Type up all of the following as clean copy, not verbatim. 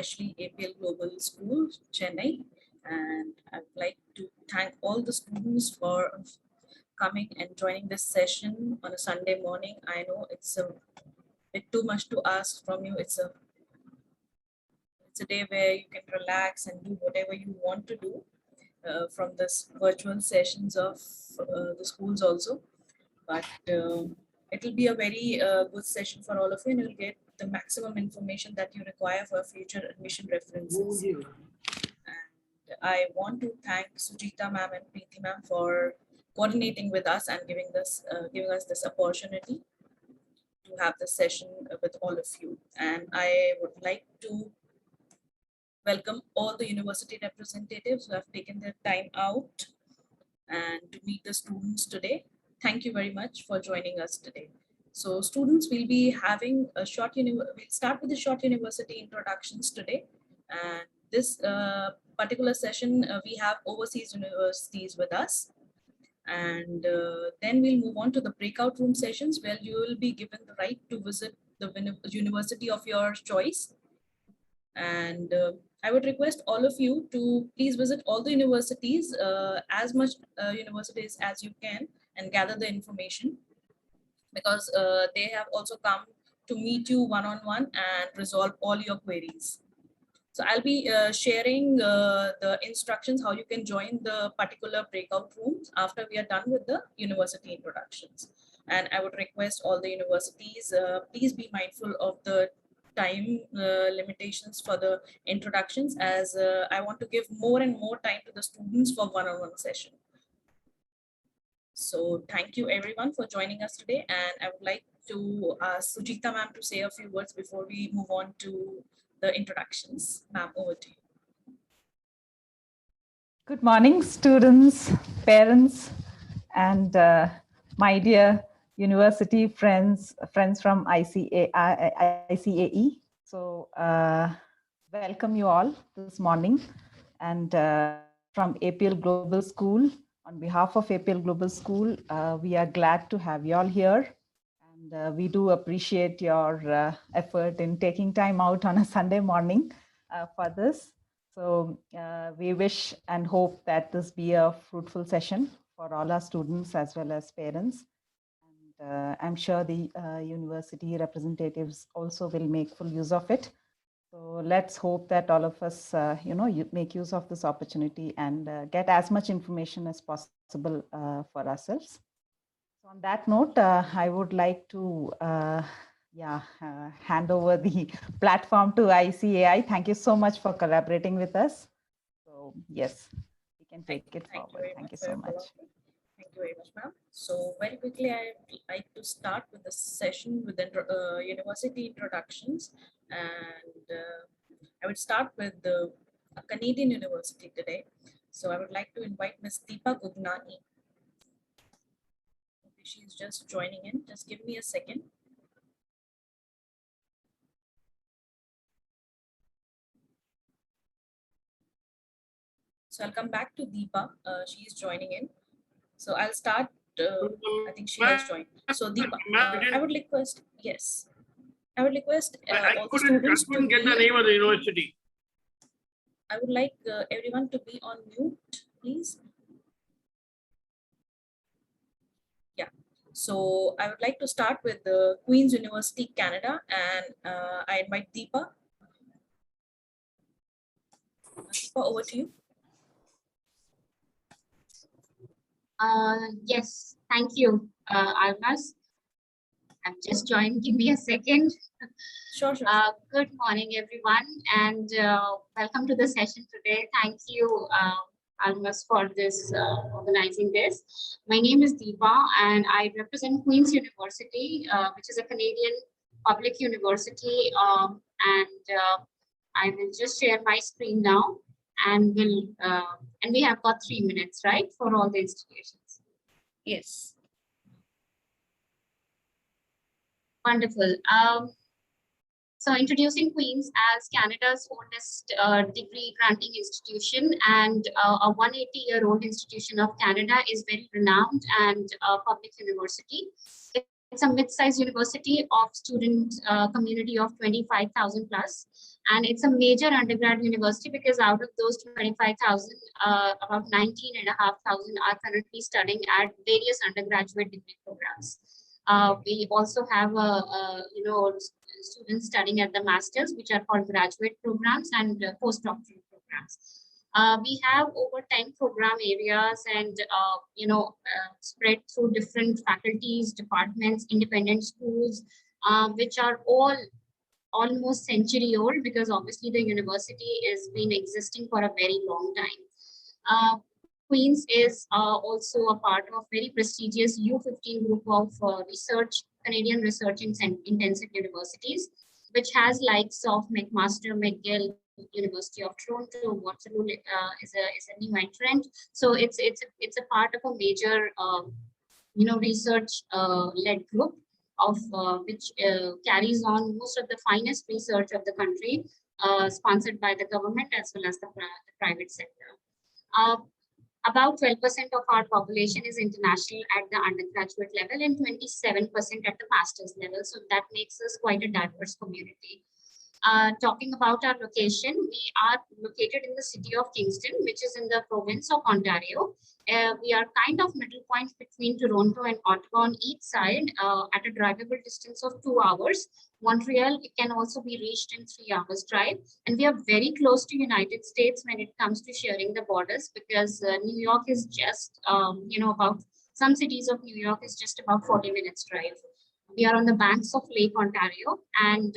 especially APL Global School, Chennai. And I'd like to thank all the students for coming and joining this session on a Sunday morning. I know it's a bit too much to ask from you. It's a day where you can relax and do whatever you want to do from this virtual sessions of the schools also. But it will be a very good session for all of you, and you'll get the maximum information that you require for future admission references. And I want to thank Sujita ma'am and Preeti ma'am for coordinating with us and giving us this opportunity to have this session with all of you. And I would like to welcome all the university representatives who have taken their time out and to meet the students today. Thank you very much for joining us today. So students will be having a we'll start with the short university introductions today. And this particular session, we have overseas universities with us. And then we'll move on to the breakout room sessions where you will be given the right to visit the university of your choice. And I would request all of you to please visit all the universities, as much universities as you can, and gather the information, because they have also come to meet you one-on-one and resolve all your queries. So I'll be sharing the instructions how you can join the particular breakout rooms after we are done with the university introductions. And I would request all the universities, please be mindful of the time limitations for the introductions, as I want to give more and more time to the students for one-on-one session. So thank you everyone for joining us today. And I would like to ask Sujita ma'am to say a few words before we move on to the introductions. Ma'am, over to you. Good morning, students, parents, and my dear university friends from ICAE. So welcome you all this morning. And from APL Global School, on behalf of APL Global School, we are glad to have you all here. And we do appreciate your effort in taking time out on a Sunday morning for this. So we wish and hope that this be a fruitful session for all our students as well as parents. And I'm sure the university representatives also will make full use of it. So let's hope that all of us, make use of this opportunity and get as much information as possible for ourselves. So on that note, I would like to hand over the platform to ICAI. Thank you so much for collaborating with us. So yes, we can take it forward. Thank you so much. Thank you very much, ma'am. So very quickly, I'd like to start with the session with the university introductions. And I would start with a Canadian university today. So I would like to invite Ms. Deepa Gugnani. She's just joining in. Just give me a second. So I'll come back to Deepa. She is joining in. So I'll start. I think she has joined. So Deepa, I would request. Yes, I would request all the students. I couldn't get the name of the university. I would like everyone to be on mute, please. Yeah. So I would like to start with the Queen's University, Canada, and I invite Deepa. Deepa, over to you. Yes, thank you, Almas. I've just joined. Give me a second. Sure. Good morning, everyone, and welcome to the session today. Thank you, Almas, for this organizing this. My name is Deepa, and I represent Queen's University, which is a Canadian public university. I will just share my screen now. And we have got 3 minutes, right, for all the institutions. Yes. Wonderful. So introducing Queen's as Canada's oldest degree granting institution and a 180-year-old institution of Canada, is very renowned and a public university. It's a mid-sized university of student community of 25,000 plus. And it's a major undergrad university because out of those 25,000, about 19,500 are currently studying at various undergraduate degree programs. We also have students studying at the masters, which are called graduate programs and postdoctoral programs. We have over 10 program areas and spread through different faculties, departments, independent schools, which are all almost century old, because obviously the university has been existing for a very long time. Queen's is also a part of very prestigious U15 group of Canadian research intensive universities, which has likes of McMaster, McGill, University of Toronto, Waterloo is a new entrant. So it's a part of a major research led group of which carries on most of the finest research of the country, sponsored by the government as well as the private sector. About 12% of our population is international at the undergraduate level and 27% at the master's level. So that makes us quite a diverse community. Talking about our location, we are located in the city of Kingston, which is in the province of Ontario. We are kind of middle point between Toronto and Ottawa on each side at a drivable distance of 2 hours. Montreal, it can also be reached in 3 hours drive. And we are very close to United States when it comes to sharing the borders, because New York is just, about some cities of New York is just about 40 minutes drive. We are on the banks of Lake Ontario, and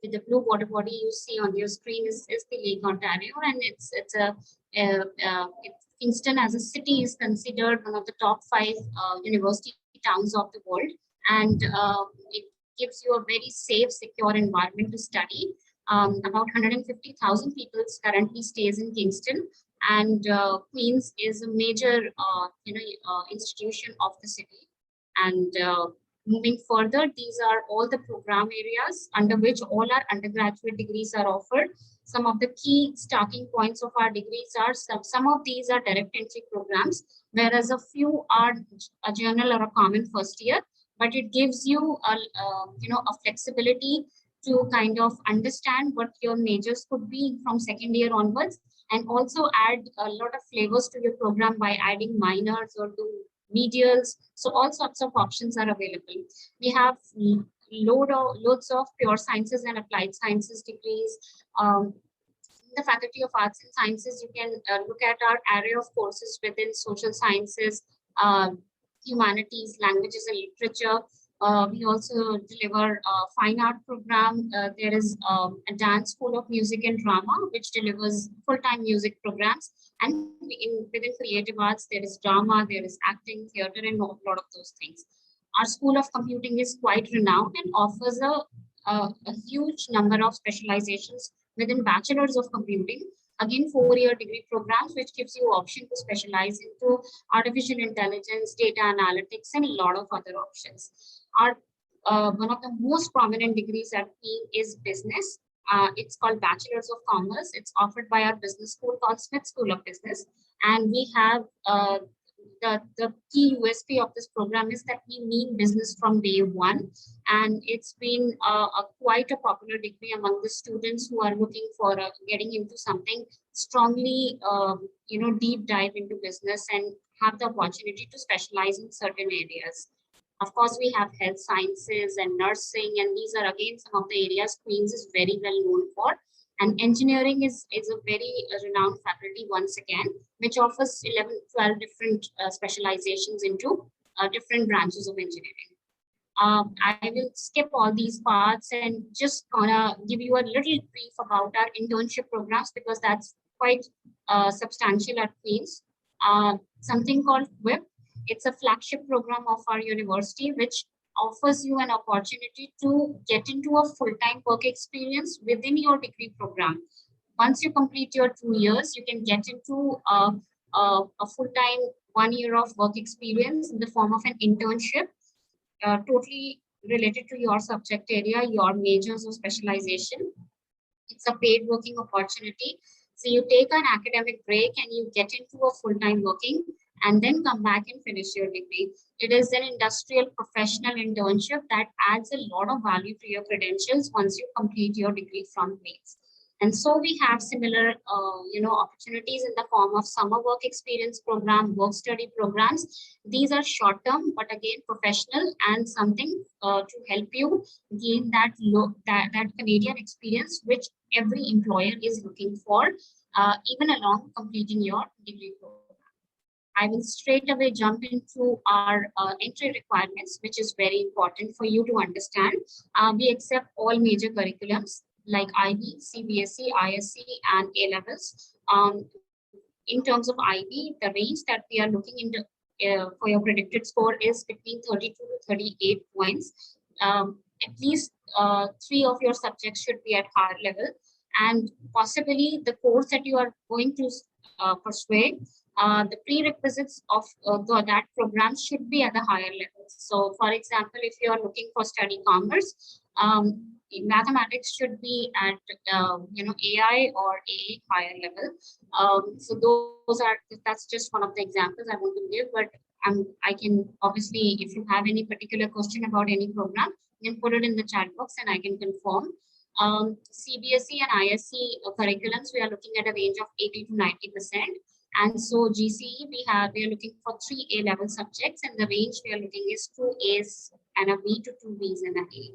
with the blue water body you see on your screen is the Lake Ontario, and Kingston as a city is considered one of the top 5 university towns of the world, and it gives you a very safe, secure environment to study. About 150,000 people currently stays in Kingston, and Queen's is a major institution of the city. And moving further, these are all the program areas under which all our undergraduate degrees are offered. Some of the key starting points of our degrees are some of these are direct entry programs, whereas a few are a general or a common first year. But it gives you a flexibility to kind of understand what your majors could be from second year onwards, and also add a lot of flavors to your program by adding minors or do medials. So all sorts of options are available. We have loads of pure sciences and applied sciences degrees. The Faculty of Arts and Sciences, you can look at our array of courses within social sciences, humanities, languages and literature. We also deliver a fine art program. There is a dance school of music and drama, which delivers full-time music programs. And within creative arts, there is drama, there is acting, theater, and a lot of those things. Our School of Computing is quite renowned and offers a huge number of specializations within Bachelors of Computing. Again, 4-year degree programs, which gives you option to specialize into artificial intelligence, data analytics, and a lot of other options. Our one of the most prominent degrees at Queen is business. It's called Bachelors of Commerce. It's offered by our business school called Smith School of Business. And we have the key USP of this program is that we mean business from day one. And it's been quite a popular degree among the students who are looking for getting into something strongly, deep dive into business and have the opportunity to specialize in certain areas. Of course, we have health sciences and nursing, and these are again some of the areas Queen's is very well known for. And engineering is a very renowned faculty once again, which offers 11, 12 different specializations into different branches of engineering. I will skip all these parts and just gonna give you a little brief about our internship programs, because that's quite substantial at Queen's. Something called WIP. It's a flagship program of our university, which offers you an opportunity to get into a full-time work experience within your degree program. Once you complete your 2 years, you can get into a full-time 1 year of work experience in the form of an internship, totally related to your subject area, your majors or specialization. It's a paid working opportunity. So you take an academic break and you get into a full-time working and then come back and finish your degree. It is an industrial professional internship that adds a lot of value to your credentials once you complete your degree from Queen's. And so we have similar, opportunities in the form of summer work experience program, work study programs. These are short term, but again professional and something to help you gain that Canadian experience, which every employer is looking for, even along completing your degree program. I will straight away jump into our entry requirements, which is very important for you to understand. We accept all major curriculums like IB, CBSE, ISC, and A levels. In terms of IB, the range that we are looking into for your predicted score is between 32 to 38 points. At least 3 of your subjects should be at higher level, and possibly the course that you are going to pursue, the prerequisites of that program should be at a higher level. So, for example, if you are looking for study commerce, mathematics should be at AI or a higher level. So that's just one of the examples I want to give. But I can obviously, if you have any particular question about any program, you can put it in the chat box and I can confirm. CBSE and ISC curriculums, we are looking at a range of 80 to 90%. And so GCE, we are looking for 3 A-level subjects, and the range we are looking is 2 A's and a B to 2 B's and a A.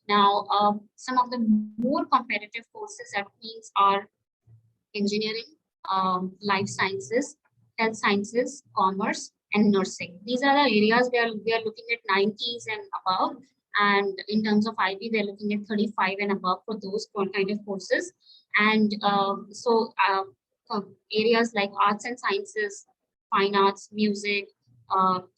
Now, some of the more competitive courses that means are engineering, life sciences, health sciences, commerce, and nursing. These are the areas we are looking at 90s and above. And in terms of IB, we're looking at 35 and above for those kind of courses. And areas like arts and sciences, fine arts, music,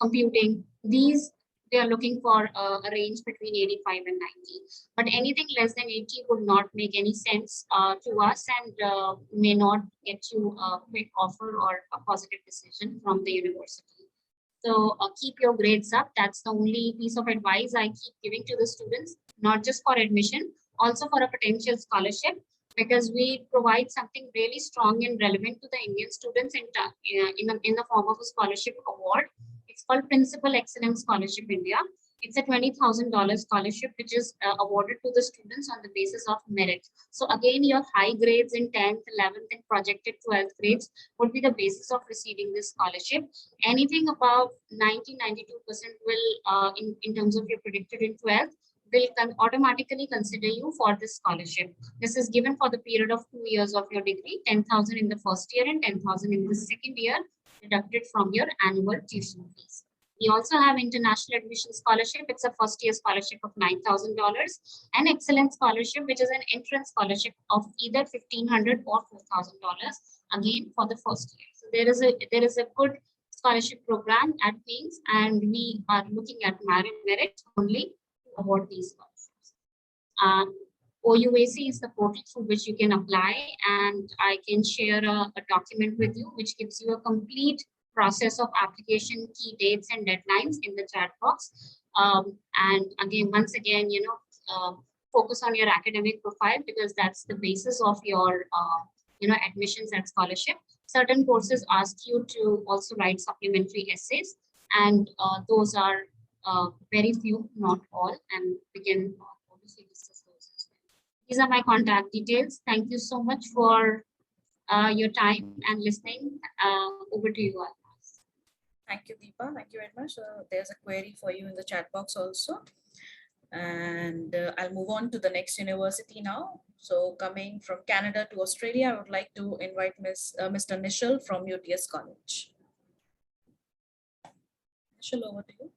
computing, these we are looking for a range between 85 and 90. But anything less than 80 would not make any sense to us and may not get you a quick offer or a positive decision from the university. So keep your grades up. That's the only piece of advice I keep giving to the students, not just for admission, also for a potential scholarship, because we provide something really strong and relevant to the Indian students in the form of a scholarship award. It's called Principal Excellence Scholarship India. It's a $20,000 scholarship which is awarded to the students on the basis of merit. So again, your high grades in 10th, 11th, and projected 12th grades would be the basis of receiving this scholarship. Anything above 90-92% will, in terms of your predicted in 12th, will automatically consider you for this scholarship. This is given for the period of 2 years of your degree, 10,000 in the first year and 10,000 in the second year, deducted from your annual tuition fees. We also have international admission scholarship. It's a first year scholarship of $9,000, and excellence scholarship, which is an entrance scholarship of either $1,500 or $4,000, again for the first year. So there is a good scholarship program at Queen's, and we are looking at merit only to award these scholarships. OUAC is the portal through which you can apply, and I can share a document with you which gives you a complete process of application, key dates and deadlines in the chat box. And again, once again, focus on your academic profile, because that's the basis of your admissions and scholarship. Certain courses ask you to also write supplementary essays, and those are very few, not all, and we can obviously discuss those as well. These are my contact details. Thank you so much for your time and listening. Over to you all. Thank you, Deepa. Thank you very much. There's a query for you in the chat box also. And I'll move on to the next university now. So coming from Canada to Australia, I would like to invite Mr. Nishal from UTS College. Nishal, over to you.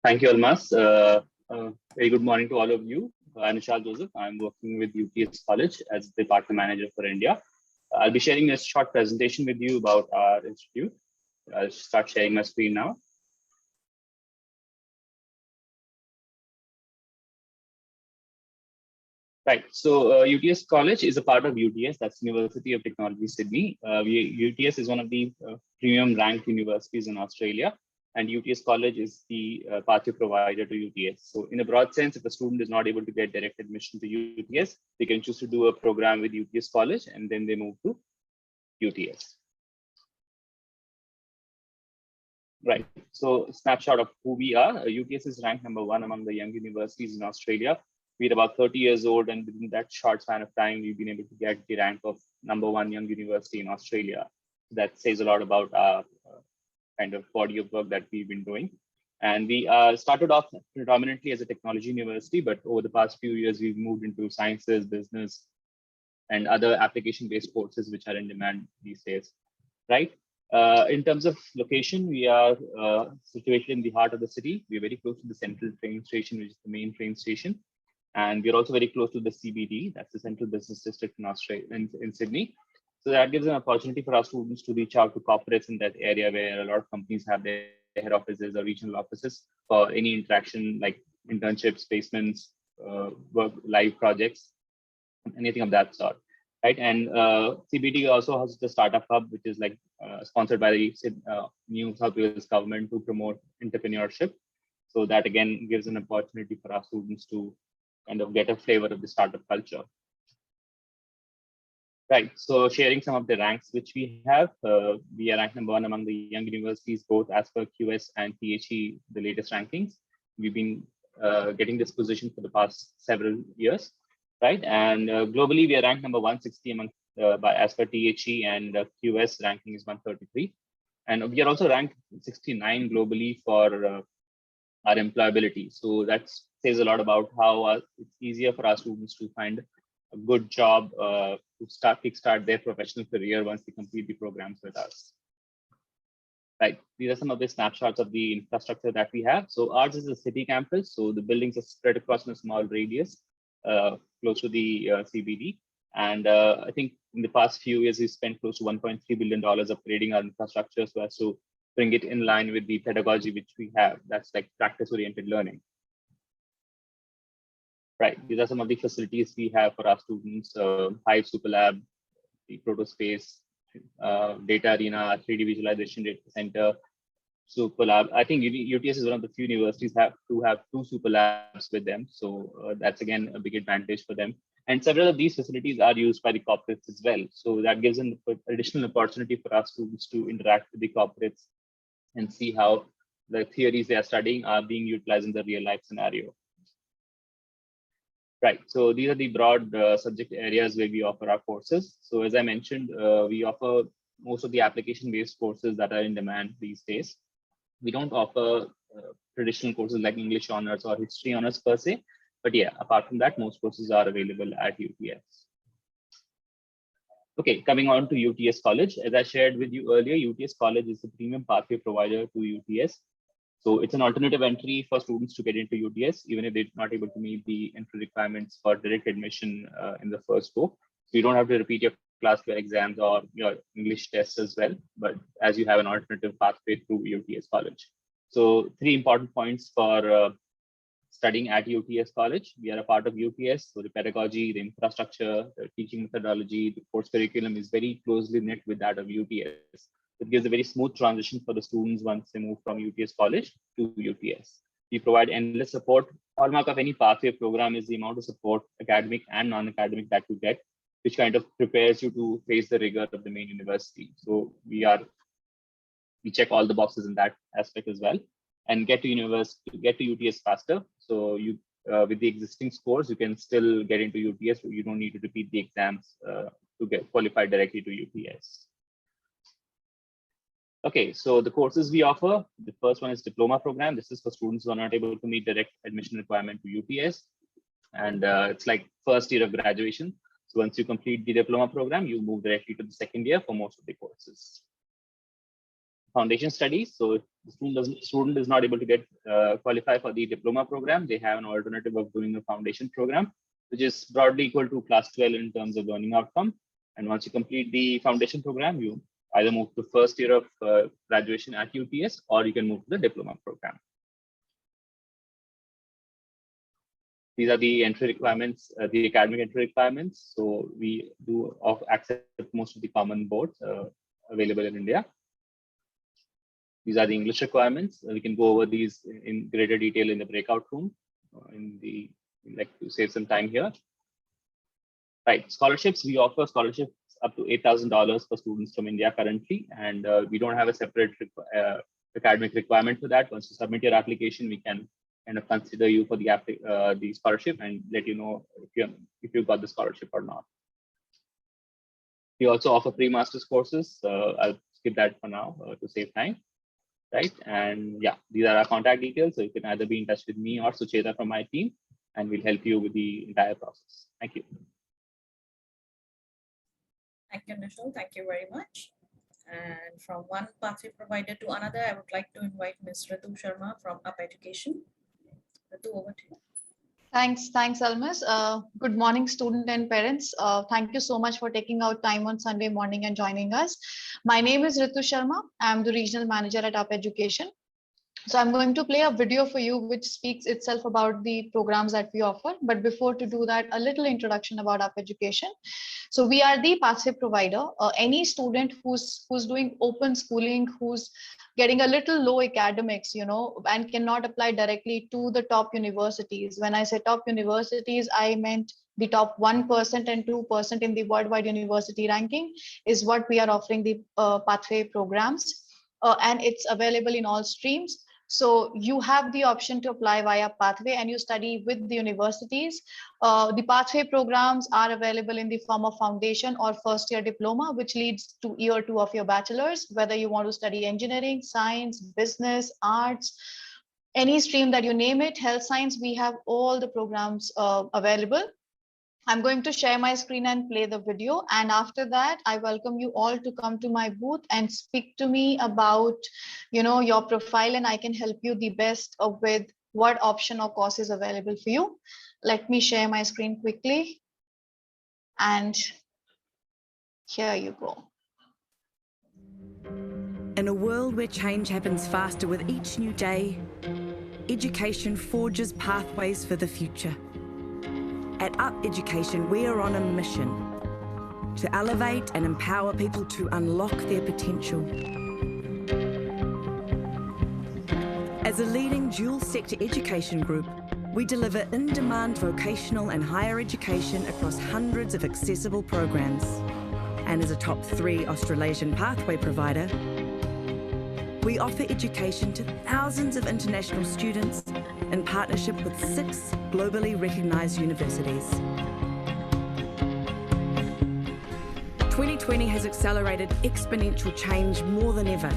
Thank you, Almas. Very good morning to all of you. I'm Nishal Joseph. I'm working with UTS College as the Department Manager for India. I'll be sharing a short presentation with you about our institute. I'll start sharing my screen now. Right, so UTS College is a part of UTS, that's University of Technology, Sydney. UTS is one of the premium ranked universities in Australia, and UTS College is the pathway provider to UTS. So in a broad sense, if a student is not able to get direct admission to UTS, they can choose to do a program with UTS College, and then they move to UTS. Right. So snapshot of who we are. UTS is ranked #1 among the young universities in Australia. We're about 30 years old, and within that short span of time, we've been able to get the rank of #1 young university in Australia. That says a lot about our kind of body of work that we've been doing. And we started off predominantly as a technology university, but over the past few years, we've moved into sciences, business, and other application-based courses which are in demand these days, right? In terms of location, we are situated in the heart of the city. We're very close to the central train station, which is the main train station. And we're also very close to the CBD, that's the Central Business District in Australia, in Sydney. So that gives an opportunity for our students to reach out to corporates in that area where a lot of companies have their head offices or regional offices for any interaction like internships, placements, work, live projects, anything of that sort, right? And CBD also has the startup hub, which is like sponsored by the New South Wales government to promote entrepreneurship. So that again gives an opportunity for our students to kind of get a flavor of the startup culture. Right, so sharing some of the ranks which we have, we are ranked #1 among the young universities, both as per QS and THE, the latest rankings. We've been getting this position for the past several years, right? And globally, we are ranked #160 among as per THE, and QS ranking is 133. And we are also ranked 69 globally for our employability. So that says a lot about how it's easier for our students to find a good job to kickstart their professional career once they complete the programs with us. Right, these are some of the snapshots of the infrastructure that we have. So ours is a city campus. So the buildings are spread across in a small radius close to the CBD. And I think in the past few years, we spent close to $1.3 billion upgrading our infrastructure so as to bring it in line with the pedagogy which we have. That's like practice-oriented learning. Right, these are some of the facilities we have for our students, Hive Super Lab, the Protospace, Data Arena, 3D Visualization Data Center, Super Lab. I think UTS is one of the few universities to have 2 Super Labs with them. So that's again a big advantage for them. And several of these facilities are used by the corporates as well. So that gives an additional opportunity for our students to interact with the corporates and see how the theories they are studying are being utilized in the real life scenario. Right, so these are the broad subject areas where we offer our courses. So as I mentioned, we offer most of the application-based courses that are in demand these days. We don't offer traditional courses like English honors or history honors per se, but yeah, apart from that, most courses are available at UTS. Okay, coming on to UTS College. As I shared with you earlier, UTS College is the premium pathway provider to UTS. So it's an alternative entry for students to get into UTS, even if they're not able to meet the entry requirements for direct admission in the first go. So you don't have to repeat your class exams or your English tests as well, but as you have an alternative pathway through UTS College. So 3 important points for studying at UTS College. We are a part of UTS, so the pedagogy, the infrastructure, the teaching methodology, the course curriculum is very closely knit with that of UTS. It gives a very smooth transition for the students once they move from UTS College to UTS. We provide endless support. Hallmark of any pathway program is the amount of support, academic and non-academic, that you get, which kind of prepares you to face the rigor of the main university. So we check all the boxes in that aspect as well, and get to UTS faster. So you with the existing scores, you can still get into UTS. You don't need to repeat the exams to get qualified directly to UTS. Okay, so the courses we offer, the first one is diploma program. This is for students who are not able to meet direct admission requirement to UTS. And it's like first year of graduation. So once you complete the diploma program, you move directly to the second year for most of the courses. Foundation studies. So if the student is not able to get qualify for the diploma program, they have an alternative of doing a foundation program, which is broadly equal to class 12 in terms of learning outcome. And once you complete the foundation program, you either move to first year of graduation at UTS, or you can move to the diploma program. These are the entry requirements, the academic entry requirements. So we do accept most of the common boards available in India. These are the English requirements. We can go over these in greater detail in the breakout room. Like to save some time here. Right, scholarships. We offer scholarships up to $8,000 for students from India currently, and we don't have a separate academic requirement for that. Once you submit your application, we can kind of consider you for the scholarship and let you know if you got the scholarship or not. We also offer pre-master's courses. I'll skip that for now to save time, right? And yeah, these are our contact details. So you can either be in touch with me or Sucheta from my team, and we'll help you with the entire process. Thank you. Thank you, Nishal. Thank you very much. And from one pathway provider to another, I would like to invite Ms. Ritu Sharma from Up Education. Ritu, over to you. Thanks, Almas. Good morning, student and parents. Thank you so much for taking out time on Sunday morning and joining us. My name is Ritu Sharma. I'm the regional manager at Up Education. So I'm going to play a video for you which speaks itself about the programs that we offer. But before to do that, a little introduction about Up Education. So we are the pathway provider. Any student who's doing open schooling, who's getting a little low academics, and cannot apply directly to the top universities. When I say top universities, I meant the top 1% and 2% in the worldwide university ranking is what we are offering the pathway programs. And it's available in all streams. So you have the option to apply via pathway and you study with the universities. The pathway programs are available in the form of foundation or first year diploma, which leads to year 2 of your bachelor's, whether you want to study engineering, science, business, arts, any stream that you name it, health science, we have all the programs available. I'm going to share my screen and play the video. And after that, I welcome you all to come to my booth and speak to me about, your profile, and I can help you the best with what option or course is available for you. Let me share my screen quickly. And here you go. In a world where change happens faster with each new day, education forges pathways for the future. At Up Education, we are on a mission to elevate and empower people to unlock their potential. As a leading dual sector education group, we deliver in-demand vocational and higher education across hundreds of accessible programs. And as a top 3 Australasian pathway provider, we offer education to thousands of international students in partnership with 6 globally recognised universities. 2020 has accelerated exponential change more than ever.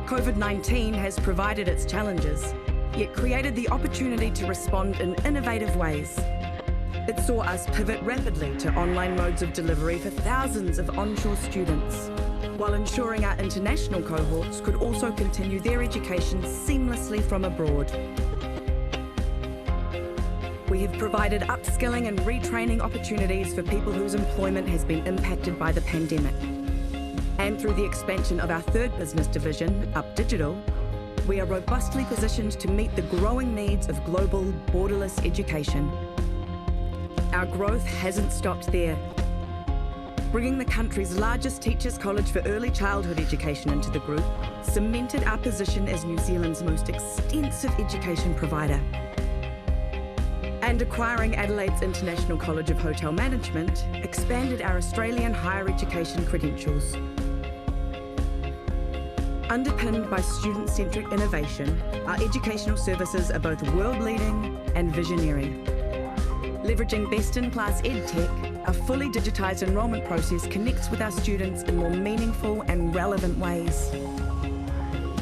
COVID-19 has provided its challenges, yet created the opportunity to respond in innovative ways. It saw us pivot rapidly to online modes of delivery for thousands of onshore students, while ensuring our international cohorts could also continue their education seamlessly from abroad. We have provided upskilling and retraining opportunities for people whose employment has been impacted by the pandemic. And through the expansion of our 3rd business division, Up Digital, we are robustly positioned to meet the growing needs of global borderless education. Our growth hasn't stopped there. Bringing the country's largest teachers' college for early childhood education into the group cemented our position as New Zealand's most extensive education provider. And acquiring Adelaide's International College of Hotel Management expanded our Australian higher education credentials. Underpinned by student-centric innovation, our educational services are both world-leading and visionary. Leveraging best-in-class EdTech, our fully digitised enrolment process connects with our students in more meaningful and relevant ways.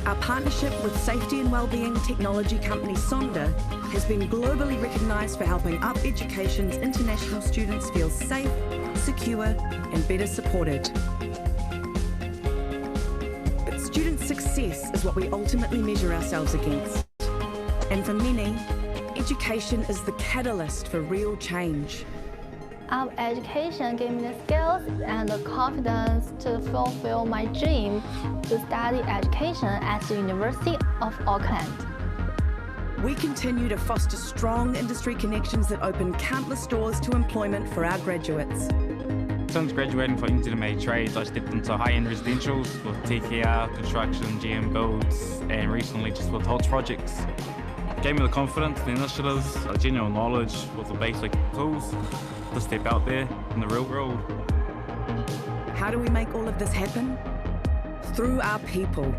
Our partnership with safety and wellbeing technology company Sonda has been globally recognised for helping Up Education's international students feel safe, secure and better supported. But student success is what we ultimately measure ourselves against. And for many, education is the catalyst for real change. Up Education gave me the skills and the confidence to fulfill my dream to study education at the University of Auckland. We continue to foster strong industry connections that open countless doors to employment for our graduates. Since graduating from engineering trades, I stepped into high-end residentials with TKR, construction, GM builds, and recently just with HOTS projects. Gave me the confidence, the initiatives, the general knowledge with the basic tools to step out there in the real world. How do we make all of this happen? Through our people.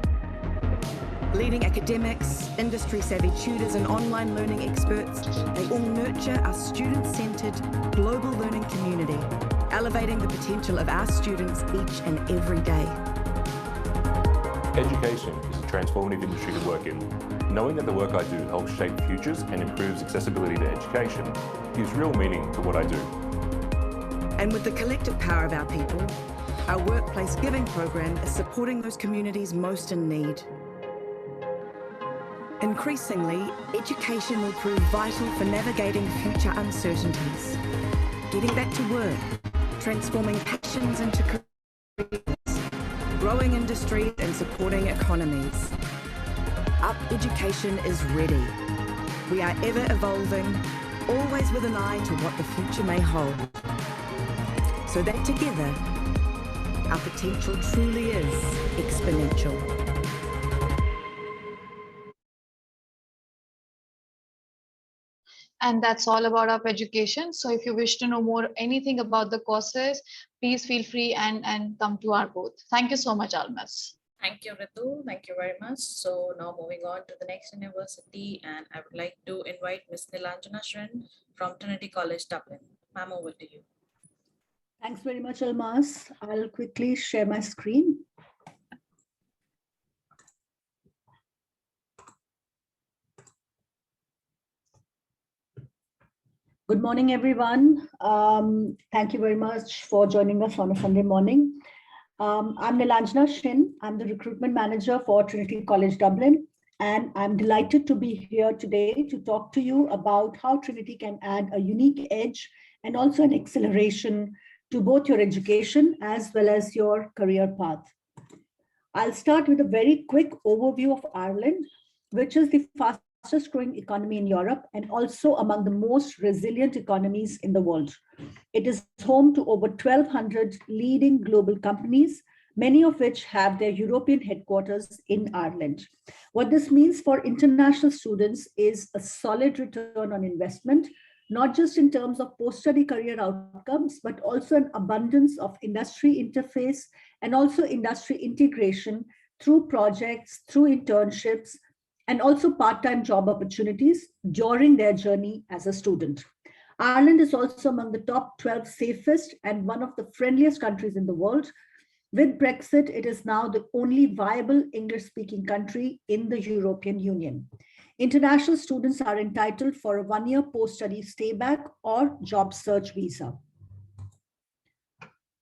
Leading academics, industry-savvy tutors and online learning experts, they all nurture our student-centred global learning community, elevating the potential of our students each and every day. Education is a transformative industry to work in. Knowing that the work I do helps shape futures and improves accessibility to education gives real meaning to what I do. And with the collective power of our people, our workplace giving program is supporting those communities most in need. Increasingly, education will prove vital for navigating future uncertainties, getting back to work, transforming passions into careers, growing industries and supporting economies. Up Education is ready. We are ever evolving, always with an eye to what the future may hold, so that together, our potential truly is exponential. And that's all about Up Education. So if you wish to know more anything about the courses, please feel free and come to our booth. Thank you so much, Almas. Thank you, Ritu. Thank you very much. So now moving on to the next university, and I would like to invite Ms. Nilanjana Shrin from Trinity College, Dublin. Ma'am, over to you. Thanks very much, Almas. I'll quickly share my screen. Good morning, everyone. Thank you very much for joining us on a Sunday morning. I'm Nilanjana Shin. I'm the recruitment manager for Trinity College Dublin, and I'm delighted to be here today to talk to you about how Trinity can add a unique edge and also an acceleration to both your education as well as your career path. I'll start with a very quick overview of Ireland, which is the fastest growing economy in Europe and also among the most resilient economies in the world. It is home to over 1,200 leading global companies, many of which have their European headquarters in Ireland. What this means for international students is a solid return on investment, not just in terms of post-study career outcomes, but also an abundance of industry interface and also industry integration through projects, through internships, and also part-time job opportunities during their journey as a student. Ireland is also among the top 12 safest and one of the friendliest countries in the world. With Brexit, it is now the only viable English-speaking country in the European Union. International students are entitled for a one-year post-study stay-back or job search visa.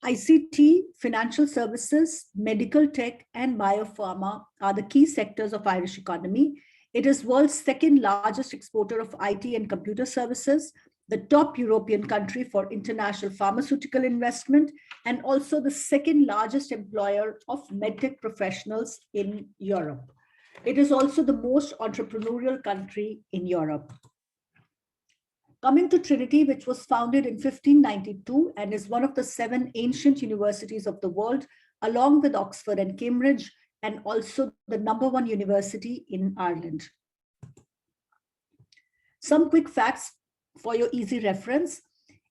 ICT, financial services, medical tech, and biopharma are the key sectors of Irish economy. It is world's second largest exporter of IT and computer services, the top European country for international pharmaceutical investment, and also the second largest employer of medtech professionals in Europe. It is also the most entrepreneurial country in Europe. Coming to Trinity, which was founded in 1592 and is one of the 7 ancient universities of the world, along with Oxford and Cambridge, and also the #1 university in Ireland. Some quick facts for your easy reference.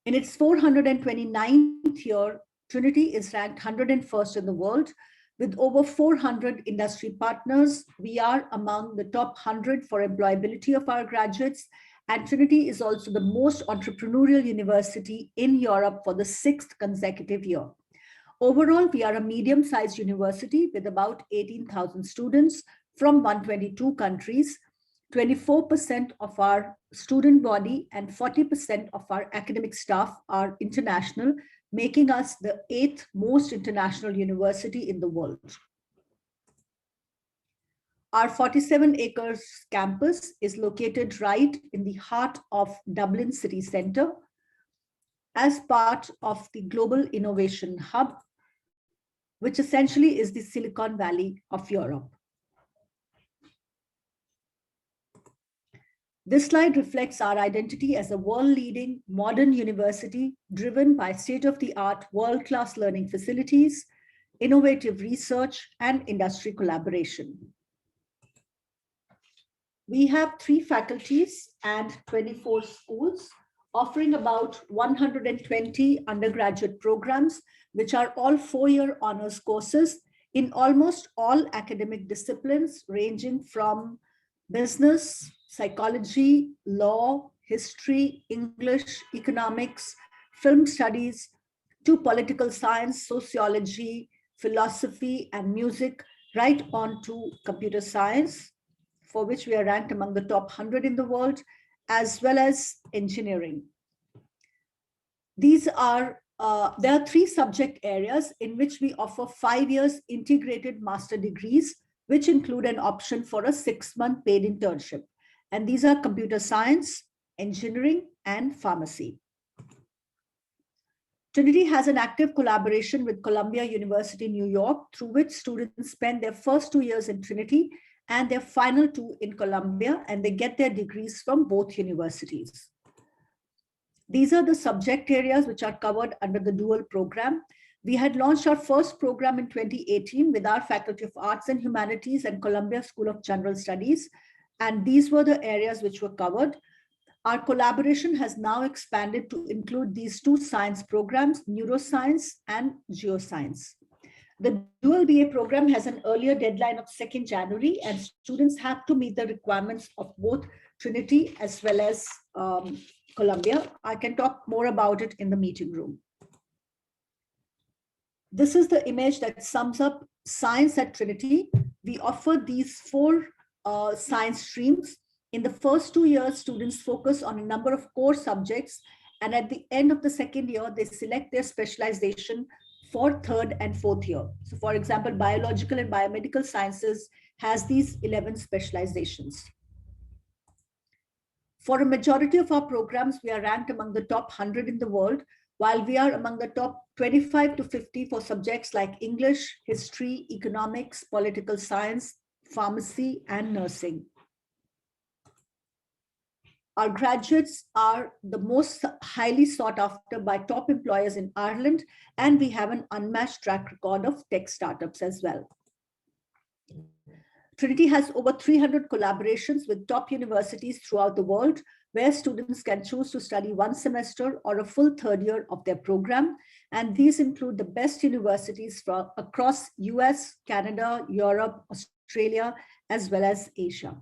In its 429th year, Trinity is ranked 101st in the world. With over 400 industry partners, we are among the top 100 for employability of our graduates. And Trinity is also the most entrepreneurial university in Europe for the 6th consecutive year. Overall, we are a medium-sized university with about 18,000 students from 122 countries. 24% of our student body and 40% of our academic staff are international, making us the 8th most international university in the world. Our 47 acres campus is located right in the heart of Dublin city centre as part of the Global Innovation Hub, which essentially is the Silicon Valley of Europe. This slide reflects our identity as a world-leading modern university driven by state-of-the-art world-class learning facilities, innovative research, and industry collaboration. We have 3 faculties and 24 schools, offering about 120 undergraduate programs, which are all 4-year honors courses, in almost all academic disciplines, ranging from business, psychology, law, history, English, economics, film studies, to political science, sociology, philosophy, and music, right on to computer science, for which we are ranked among the top 100 in the world, as well as engineering. There are 3 subject areas in which we offer 5 years integrated master degrees, which include an option for a 6-month paid internship. And these are computer science, engineering, and pharmacy. Trinity has an active collaboration with Columbia University, New York, through which students spend their first 2 years in Trinity and their final 2 in Columbia, and they get their degrees from both universities. These are the subject areas which are covered under the dual program. We had launched our first program in 2018 with our Faculty of Arts and Humanities and Columbia School of General Studies, and these were the areas which were covered. Our collaboration has now expanded to include these 2 science programs, neuroscience and geoscience. The dual BA program has an earlier deadline of 2nd January, and students have to meet the requirements of both Trinity as well as Columbia. I can talk more about it in the meeting room. This is the image that sums up science at Trinity. We offer these 4 science streams. In the first 2 years, students focus on a number of core subjects, and at the end of the 2nd year, they select their specialization for 3rd and 4th year. So for example, biological and biomedical sciences has these 11 specializations. For a majority of our programs, we are ranked among the top 100 in the world, while we are among the top 25 to 50 for subjects like English, history, economics, political science, pharmacy, and nursing. Our graduates are the most highly sought after by top employers in Ireland, and we have an unmatched track record of tech startups as well. Trinity has over 300 collaborations with top universities throughout the world, where students can choose to study 1 semester or a full 3rd year of their program. And these include the best universities from across US, Canada, Europe, Australia, as well as Asia.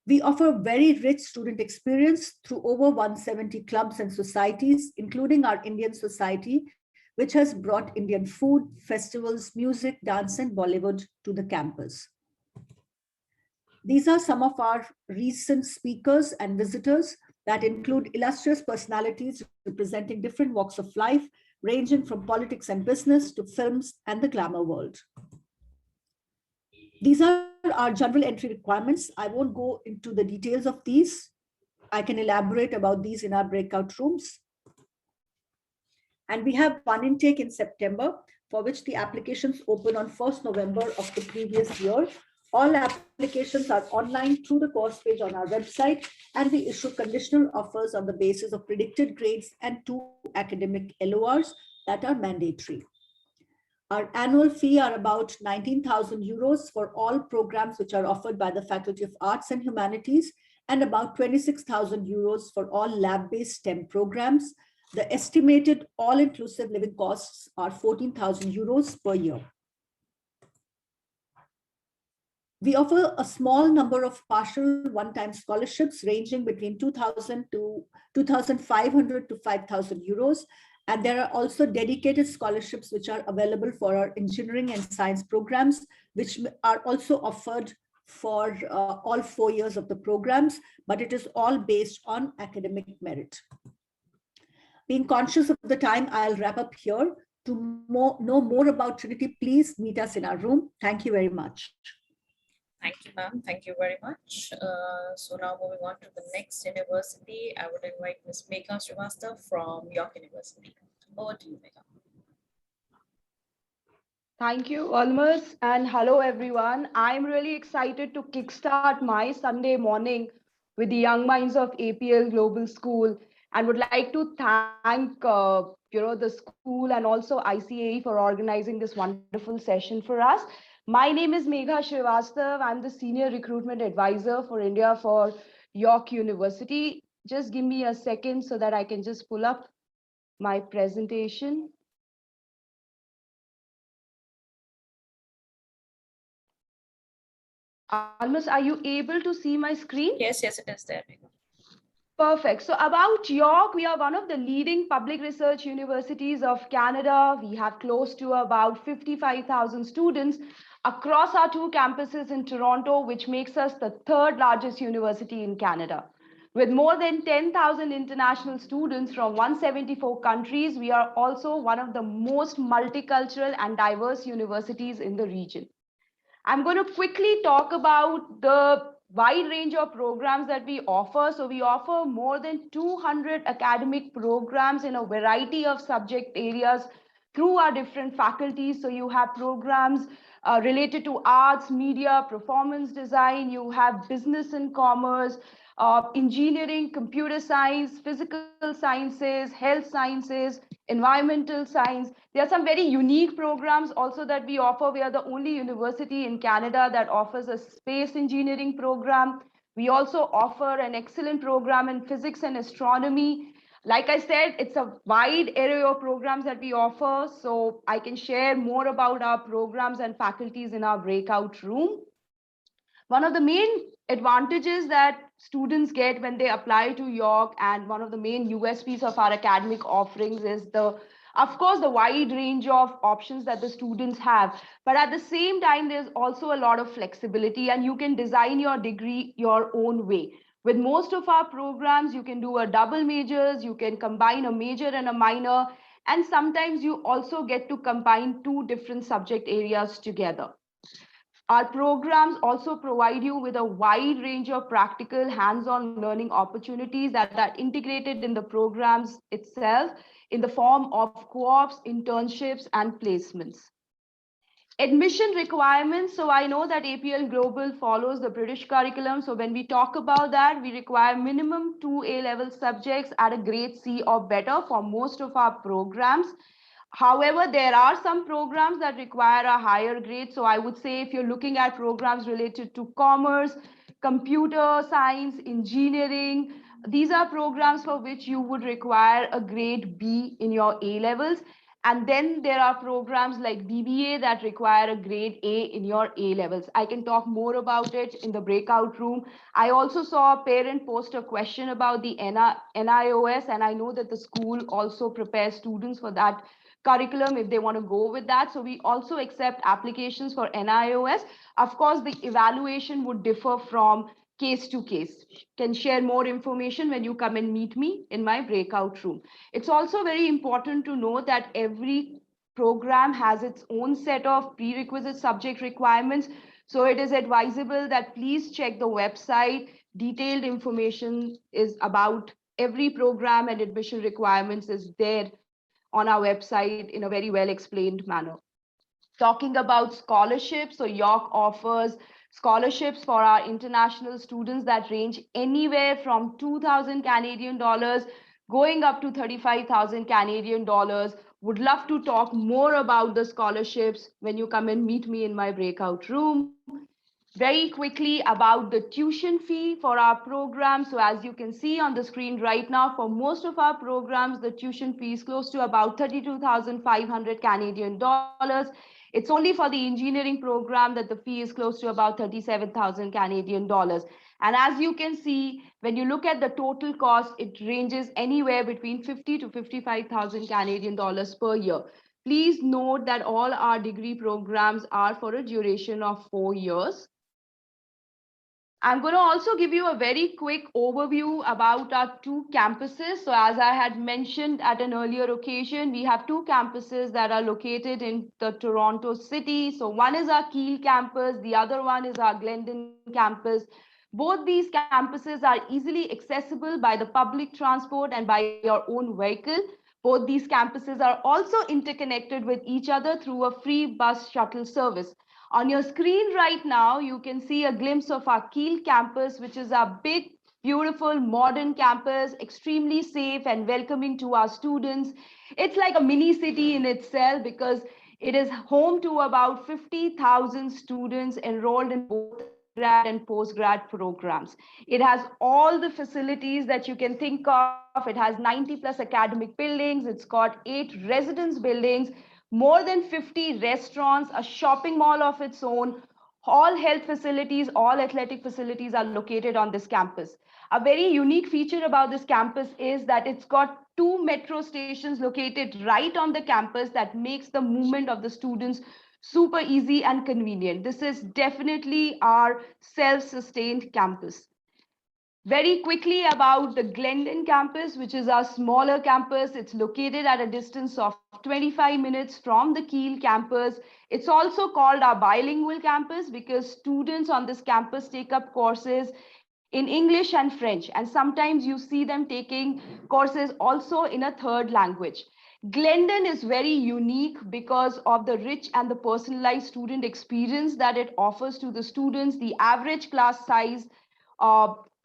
We offer very rich student experience through over 170 clubs and societies, including our Indian Society, which has brought Indian food, festivals, music, dance, and Bollywood to the campus. These are some of our recent speakers and visitors that include illustrious personalities representing different walks of life, ranging from politics and business to films and the glamour world. These are our general entry requirements. I won't go into the details of these. I can elaborate about these in our breakout rooms. And we have one intake in September, for which the applications open on 1st November of the previous year. All applications are online through the course page on our website, and we issue conditional offers on the basis of predicted grades and 2 academic LORs that are mandatory. Our annual fee are about 19,000 euros for all programs which are offered by the Faculty of Arts and Humanities, and about 26,000 euros for all lab-based STEM programs. The estimated all-inclusive living costs are 14,000 euros per year. We offer a small number of partial one-time scholarships ranging between 2,000 to 2,500 to 5,000 euros. And there are also dedicated scholarships which are available for our engineering and science programs, which are also offered for all 4 years of the programs, but it is all based on academic merit. Being conscious of the time, I'll wrap up here. To know more about Trinity, please meet us in our room. Thank you very much. Thank you, ma'am. Thank you very much. So now moving on to the next university, I would invite Ms. Megha Srivastava from York University. Over to you, Megha. Thank you, Almas, and hello, everyone. I'm really excited to kickstart my Sunday morning with the young minds of APL Global School, and would like to thank the school and also ICAE for organizing this wonderful session for us. My name is Megha Srivastava. I'm the Senior Recruitment Advisor for India for York University. Just give me a second so that I can just pull up my presentation. Almas, are you able to see my screen? Yes, yes, it is there. Perfect. So about York, we are one of the leading public research universities of Canada. We have close to about 55,000 students across our two campuses in Toronto, which makes us the third largest university in Canada. With more than 10,000 international students from 174 countries, we are also one of the most multicultural and diverse universities in the region. I'm going to quickly talk about the wide range of programs that we offer. So we offer more than 200 academic programs in a variety of subject areas through our different faculties. So you have programs related to arts, media, performance design, you have business and commerce, engineering, computer science, physical sciences, health sciences, environmental science. There are some very unique programs also that we offer. We are the only university in Canada that offers a space engineering program. We also offer an excellent program in physics and astronomy. Like I said, it's a wide array of programs that we offer. So I can share more about our programs and faculties in our breakout room. One of the main advantages that students get when they apply to York, and one of the main USPs of our academic offerings, is of course, the wide range of options that the students have. But at the same time, there's also a lot of flexibility, and you can design your degree your own way. With most of our programs, you can do a double majors, you can combine a major and a minor, and sometimes you also get to combine two different subject areas together. Our programs also provide you with a wide range of practical hands-on learning opportunities that are integrated in the programs itself in the form of co-ops, internships, and placements. Admission requirements. So I know that APL Global follows the British curriculum. So when we talk about that, we require minimum 2 A-level subjects at a grade C or better for most of our programs. However, there are some programs that require a higher grade. So I would say if you're looking at programs related to commerce, computer science, engineering, these are programs for which you would require a grade B in your A levels. And then there are programs like BBA that require a grade A in your A levels. I can talk more about it in the breakout room. I also saw a parent post a question about the NIOS, and I know that the school also prepares students for that curriculum if they want to go with that. So we also accept applications for NIOS. Of course, the evaluation would differ from case to case. Can share more information when you come and meet me in my breakout room. It's also very important to know that every program has its own set of prerequisite subject requirements. So it is advisable that please check the website. Detailed information is about every program and admission requirements is there on our website in a very well explained manner. Talking about scholarships, so York offers scholarships for our international students that range anywhere from 2,000 Canadian dollars going up to 35,000 Canadian dollars. Would love to talk more about the scholarships when you come and meet me in my breakout room. Very quickly about the tuition fee for our program. So as you can see on the screen right now, for most of our programs, the tuition fee is close to about 32,500 Canadian dollars. It's only for the engineering program that the fee is close to about 37,000 Canadian dollars. And as you can see, when you look at the total cost, it ranges anywhere between 50 to 55,000 Canadian dollars per year. Please note that all our degree programs are for a duration of 4 years. I'm going to also give you a very quick overview about our two campuses. So as I had mentioned at an earlier occasion, we have two campuses that are located in the Toronto city. So one is our Keele campus, the other one is our Glendon campus. Both these campuses are easily accessible by the public transport and by your own vehicle. Both these campuses are also interconnected with each other through a free bus shuttle service. On your screen right now, you can see a glimpse of our Keele campus, which is a big, beautiful, modern campus, extremely safe and welcoming to our students. It's like a mini city in itself because it is home to about 50,000 students enrolled in both undergrad and postgrad programs. It has all the facilities that you can think of. It has 90 plus academic buildings. It's got 8 residence buildings, more than 50 restaurants, a shopping mall of its own, All health facilities, all athletic facilities are located on this campus. A very unique feature about this campus is that it's got 2 metro stations located right on the campus that makes the movement of the students super easy and convenient. This is definitely our self-sustained campus. Very quickly about the Glendon campus, which is our smaller campus. It's located at a distance of 25 minutes from the Kiel campus. It's also called our bilingual campus because students on this campus take up courses in English and French, and sometimes you see them taking courses also in a third language. Glendon is very unique because of the rich and the personalized student experience that it offers to the students. The average class size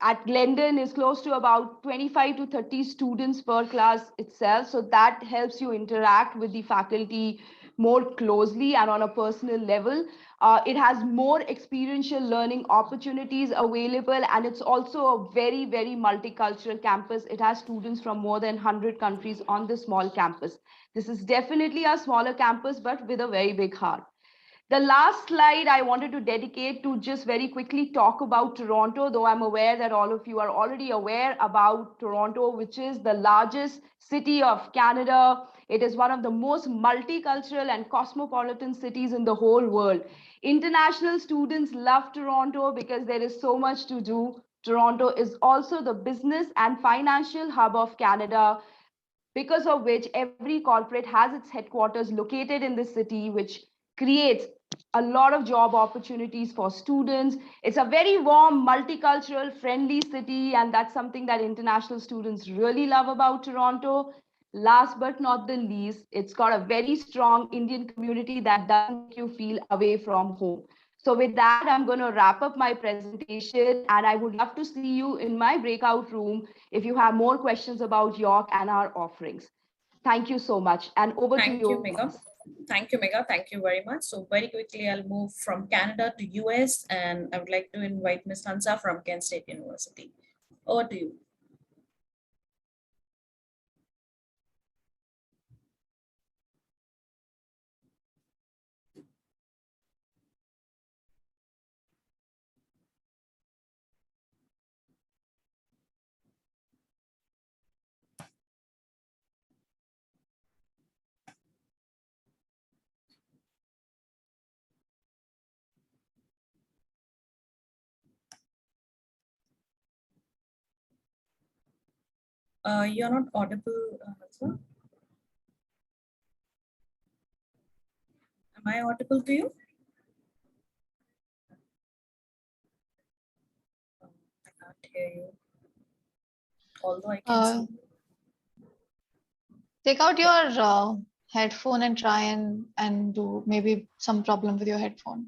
at Glendon is close to about 25 to 30 students per class itself. So that helps you interact with the faculty more closely and on a personal level. It has more experiential learning opportunities available, and it's also a very, very multicultural campus. It has students from more than 100 countries on the small campus. This is definitely a smaller campus, but with a very big heart. The last slide I wanted to dedicate to just very quickly talk about Toronto, though I'm aware that all of you are already aware about Toronto, which is the largest city of Canada. It is one of the most multicultural and cosmopolitan cities in the whole world. International students love Toronto because there is so much to do. Toronto is also the business and financial hub of Canada, because of which every corporate has its headquarters located in the city, which creates a lot of job opportunities for students. It's a very warm, multicultural, friendly city, and that's something that international students really love about Toronto. Last but not the least, it's got a very strong Indian community that doesn't make you feel away from home. So with that, I'm going to wrap up my presentation, and I would love to see you in my breakout room if you have more questions about York and our offerings. Thank you so much, and over to you. Thank you, Megha. Thank you, Megha. Thank you very much. So very quickly, I'll move from Canada to US, and I would like to invite Ms. Hansa from Kent State University. Over to you. You're not audible, Hansa. Am I audible to you? I can't hear you. Although I can see. Take out your headphone and try and do maybe some problem with your headphone.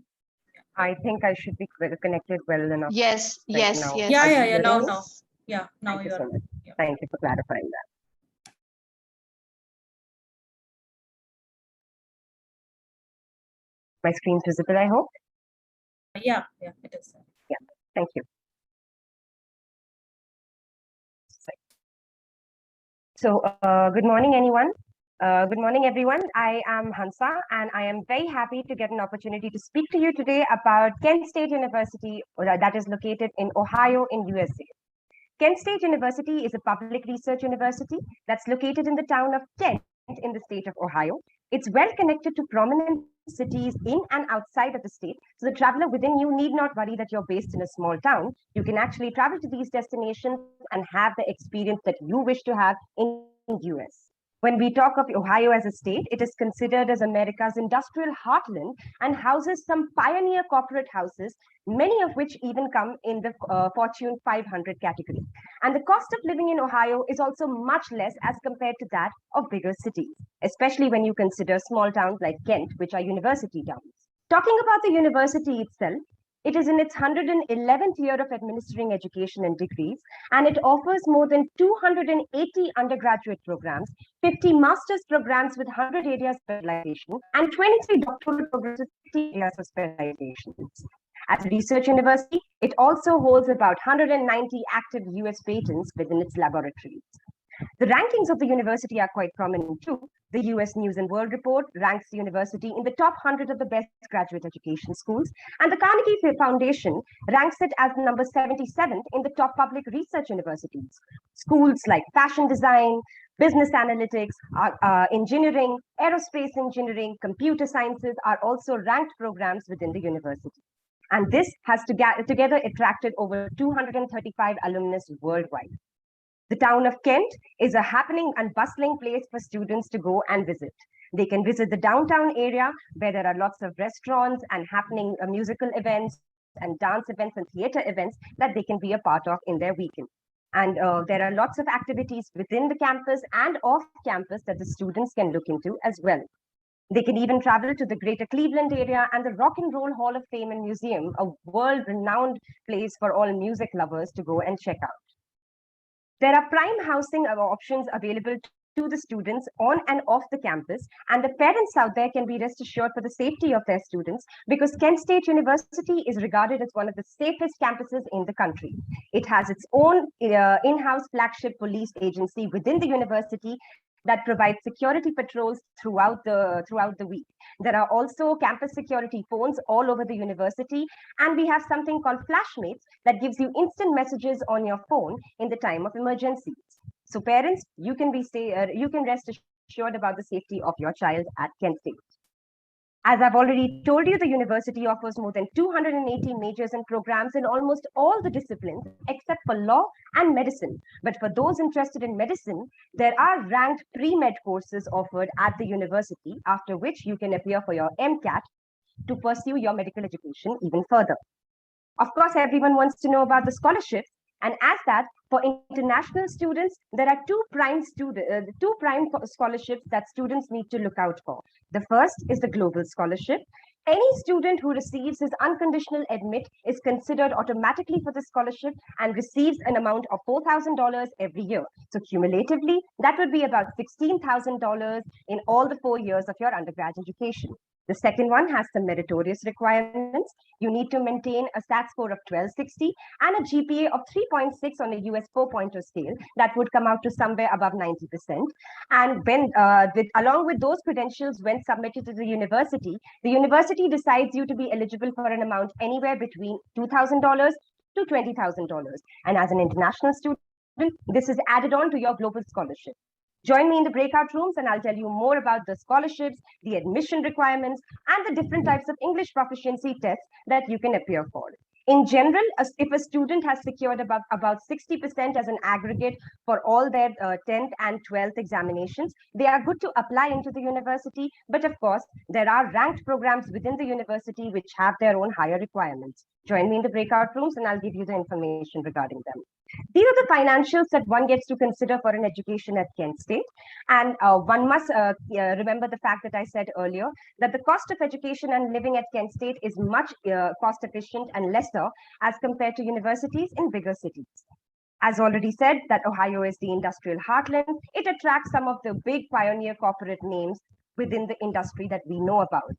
I think I should be connected well enough. Yes, right yes, now. yes. Yeah, now. Yeah, now Thank you you're. so much. Yeah. Thank you for clarifying that. My screen's visible, I hope. Yeah, it is. Yeah, thank you. So, good morning, anyone. Good morning, everyone. I am Hansa, and I am very happy to get an opportunity to speak to you today about Kent State University, that is located in Ohio in USA. Kent State University is a public research university that's located in the town of Kent in the state of Ohio. It's well connected to prominent cities in and outside of the state. So the traveler within you need not worry that you're based in a small town. You can actually travel to these destinations and have the experience that you wish to have in the US. When we talk of Ohio as a state, it is considered as America's industrial heartland and houses some pioneer corporate houses, many of which even come in the Fortune 500 category. And the cost of living in Ohio is also much less as compared to that of bigger cities, especially when you consider small towns like Kent, which are university towns. Talking about the university itself, it is in its 111th year of administering education and degrees, and it offers more than 280 undergraduate programs, 50 master's programs with 100 areas of specialization, and 23 doctoral programs with 50 areas of specialization. As a research university, it also holds about 190 active US patents within its laboratories. The rankings of the university are quite prominent too. The US News and World Report ranks the university in the top 100 of the best graduate education schools, and the Carnegie Foundation ranks it as number 77th in the top public research universities. Schools like fashion design, business analytics, engineering, aerospace engineering, computer sciences are also ranked programs within the university. And this has together attracted over 235 alumnus worldwide. The town of Kent is a happening and bustling place for students to go and visit. They can visit the downtown area where there are lots of restaurants and happening musical events and dance events and theater events that they can be a part of in their weekend. And there are lots of activities within the campus and off campus that the students can look into as well. They can even travel to the Greater Cleveland area and the Rock and Roll Hall of Fame and Museum, a world-renowned place for all music lovers to go and check out. There are prime housing options available to the students on and off the campus, and the parents out there can be rest assured for the safety of their students because Kent State University is regarded as one of the safest campuses in the country. It has its own in-house flagship police agency within the university that provides security patrols throughout the week. There are also campus security phones all over the university, and we have something called Flashmates that gives you instant messages on your phone in the time of emergencies. So parents, you can rest assured about the safety of your child at Kent State. As I've already told you, the university offers more than 280 majors and programs in almost all the disciplines except for law and medicine. But for those interested in medicine, there are ranked pre-med courses offered at the university, after which you can appear for your MCAT to pursue your medical education even further. Of course, everyone wants to know about the scholarships. And as that, for international students, there are two prime scholarships that students need to look out for. The first is the Global Scholarship. Any student who receives his unconditional admit is considered automatically for the scholarship and receives an amount of $4,000 every year. So cumulatively, that would be about $16,000 in all the 4 years of your undergrad education. The second one has some meritorious requirements. You need to maintain a SAT score of 1260 and a GPA of 3.6 on a US 4-pointer scale. That would come out to somewhere above 90%. And when, along with those credentials, when submitted to the university decides you to be eligible for an amount anywhere between $2,000 to $20,000. And as an international student, this is added on to your global scholarship. Join me in the breakout rooms and I'll tell you more about the scholarships, the admission requirements, and the different types of English proficiency tests that you can appear for. In general, if a student has secured about 60% as an aggregate for all their 10th and 12th examinations, they are good to apply into the university. But of course, there are ranked programs within the university which have their own higher requirements. Join me in the breakout rooms and I'll give you the information regarding them. These are the financials that one gets to consider for an education at Kent State. And one must remember the fact that I said earlier that the cost of education and living at Kent State is much cost efficient and lesser as compared to universities in bigger cities. As already said, that Ohio is the industrial heartland. It attracts some of the big pioneer corporate names within the industry that we know about.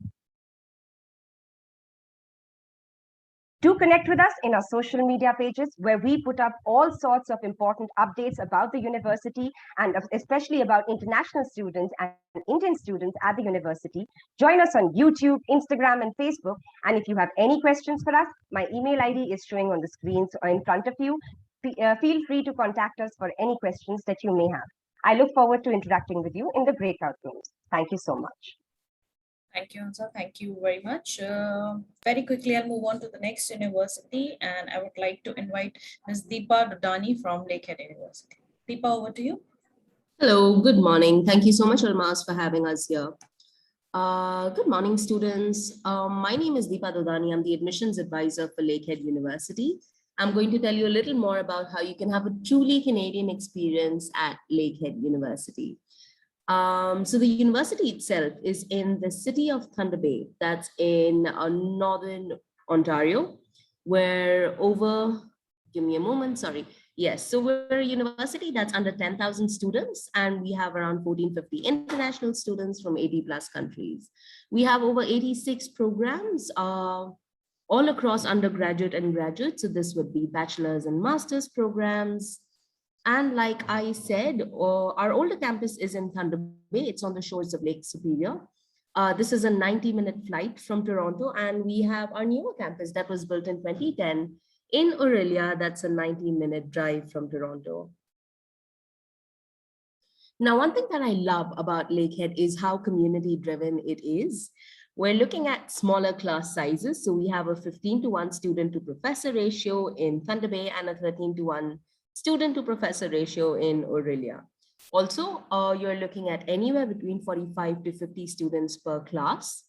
Do connect with us in our social media pages where we put up all sorts of important updates about the university and especially about international students and Indian students at the university. Join us on YouTube, Instagram, and Facebook. And if you have any questions for us, my email ID is showing on the screens in front of you. Feel free to contact us for any questions that you may have. I look forward to interacting with you in the breakout rooms. Thank you so much. Thank you, Hansa. Thank you very much. Very quickly, I'll move on to the next university, and I would like to invite Ms. Deepa Dodani from Lakehead University. Deepa, over to you. Hello, good morning. Thank you so much, Almas, for having us here. Good morning, students. My name is Deepa Dodani. I'm the admissions advisor for Lakehead University. I'm going to tell you a little more about how you can have a truly Canadian experience at Lakehead University. So the university itself is in the city of Thunder Bay, that's in northern Ontario, where give me a moment, sorry. Yes, so we're a university that's under 10,000 students, and we have around 1,450 international students from 80 plus countries. We have over 86 programs all across undergraduate and graduate. So this would be bachelor's and master's programs, And like I said, our older campus is in Thunder Bay. It's on the shores of Lake Superior. This is a 90-minute flight from Toronto, and we have our newer campus that was built in 2010 in Aurelia. That's a 90-minute drive from Toronto. Now, one thing that I love about Lakehead is how community-driven it is. We're looking at smaller class sizes. So we have a 15:1 student to professor ratio in Thunder Bay and a 13:1 student to professor ratio in Aurelia. Also, you're looking at anywhere between 45 to 50 students per class.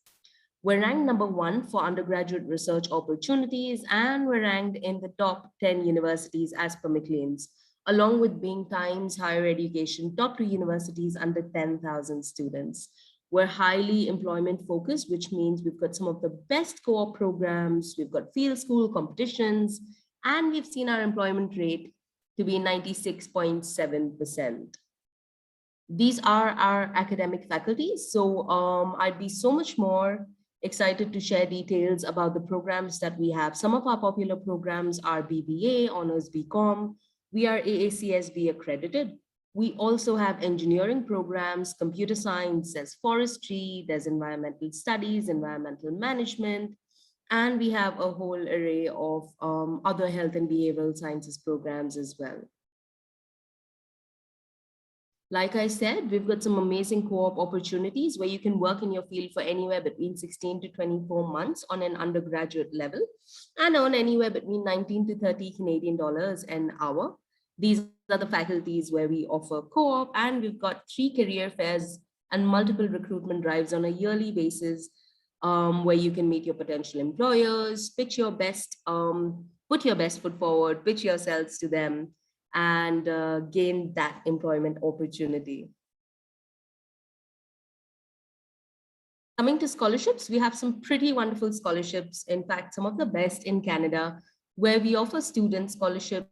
We're ranked #1 for undergraduate research opportunities, and we're ranked in the top 10 universities as per Maclean's, along with being Times Higher Education top 2 universities under 10,000 students. We're highly employment focused, which means we've got some of the best co-op programs, we've got field school competitions, and we've seen our employment rate to be 96.7%. These are our academic faculties. So I'd be so much more excited to share details about the programs that we have. Some of our popular programs are BBA, Honors BCom. We are AACSB accredited. We also have engineering programs, computer science, there's forestry, there's environmental studies, environmental management, and we have a whole array of other health and behavioral sciences programs as well. Like I said, we've got some amazing co-op opportunities where you can work in your field for anywhere between 16 to 24 months on an undergraduate level and earn anywhere between 19 to 30 Canadian dollars an hour. These are the faculties where we offer co-op, and we've got 3 career fairs and multiple recruitment drives on a yearly basis where you can meet your potential employers, pitch your best, put your best foot forward, pitch yourselves to them, and gain that employment opportunity. Coming to scholarships, we have some pretty wonderful scholarships. In fact, some of the best in Canada, where we offer students scholarships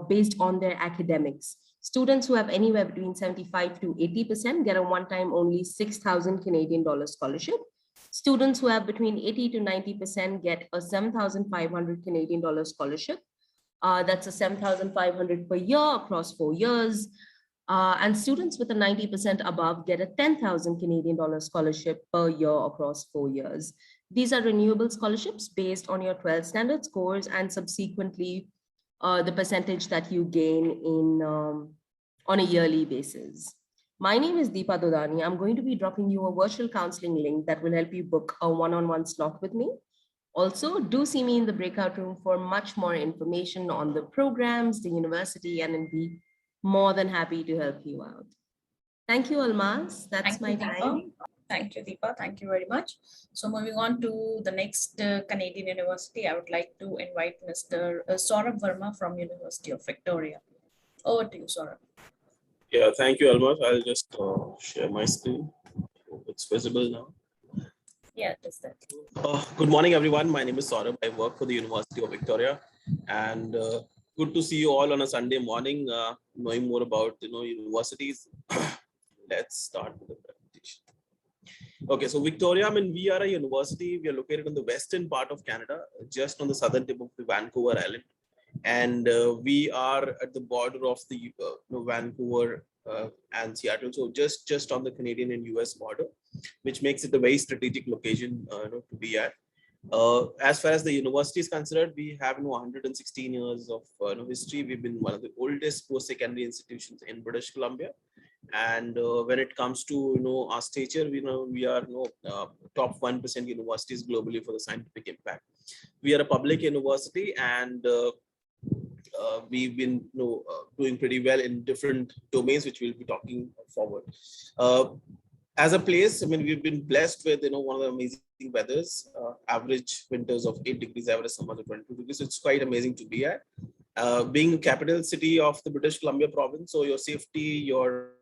based on their academics. Students who have anywhere between 75 to 80% get a one-time only 6,000 Canadian dollar scholarship. Students who have between 80 to 90% get a 7,500 Canadian dollar scholarship. That's a 7,500 per year across 4 years. And students with a 90% above get a 10,000 Canadian dollar scholarship per year across 4 years. These are renewable scholarships based on your 12 standard scores and subsequently the percentage that you gain in on a yearly basis. My name is Deepa Dodani. I'm going to be dropping you a virtual counseling link that will help you book a one-on-one slot with me. Also, do see me in the breakout room for much more information on the programs, the university, and I'll be more than happy to help you out. Thank you, Almaz. That's my time. Thank you, Deepa. Thank you very much. So moving on to the next Canadian university, I would like to invite Mr. Saurabh Verma from University of Victoria. Over to you, Saurabh. Yeah, thank you, Almaz. I'll just share my screen. It's visible now. Yeah, it is that. Good morning, everyone. My name is Saurabh. I work for the University of Victoria, and good to see you all on a Sunday morning, knowing more about universities. Let's start with the presentation. Okay, so Victoria, we are a university. We are located on the western part of Canada, just on the southern tip of the Vancouver Island, and we are at the border of the Vancouver and Seattle, so just on the Canadian and US border, which makes it a very strategic location to be at. As far as the university is concerned, we have 116 years of history. We've been one of the oldest post-secondary institutions in British Columbia, and when it comes to our stature, we are top 1% universities globally for the scientific impact. We are a public university, and we've been doing pretty well in different domains, which we'll be talking forward. As a place, we've been blessed with one of the amazing weathers, average winters of 8 degrees, average summers of 22 degrees. So it's quite amazing to be at. Being capital city of the British Columbia province, so your safety, your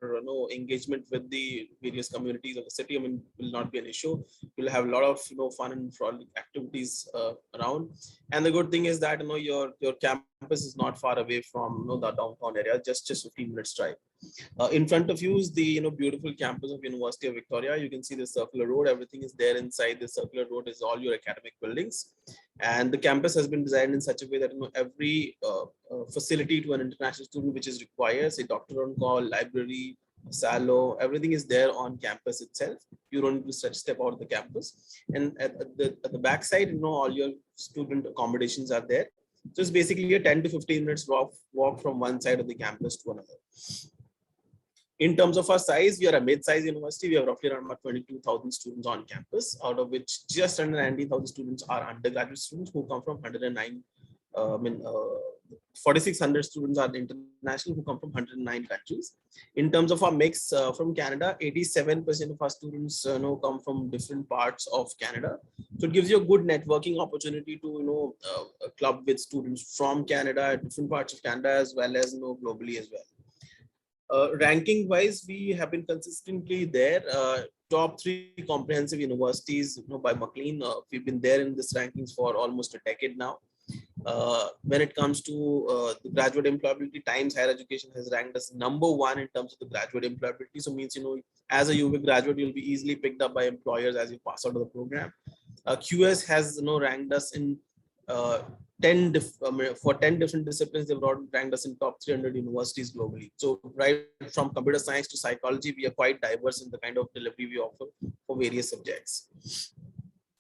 engagement with the various communities of the city, I mean, will not be an issue. You'll have a lot of fun and frolic activities around. And the good thing is that your campus is not far away from the downtown area, just 15 minutes drive. In front of you is the beautiful campus of University of Victoria. You can see the circular road. Everything is there inside the circular road is all your academic buildings, and the campus has been designed in such a way that every facility to an international student which is required, say doctor on call, library, salo, everything is there on campus itself. You don't need to step out of the campus. And at the back side, all your student accommodations are there. So it's basically a 10 to 15 minutes walk from one side of the campus to another. In terms of our size, we are a mid-sized university. We have roughly around about 22,000 students on campus, out of which just under 19,000 students are undergraduate students who come from 4,600 students are international who come from 109 countries. In terms of our mix from Canada, 87% of our students come from different parts of Canada. So it gives you a good networking opportunity to club with students from Canada, different parts of Canada, as well as globally as well. Ranking wise, we have been consistently there. Top 3 comprehensive universities by McLean. We've been there in this rankings for almost a decade now. When it comes to the graduate employability, Times Higher Education has ranked us #1 in terms of the graduate employability. So means as a UV graduate, you'll be easily picked up by employers as you pass out of the program. QS has ranked us in 10 different disciplines. They've ranked us in top 300 universities globally. So right from computer science to psychology, we are quite diverse in the kind of delivery we offer for various subjects.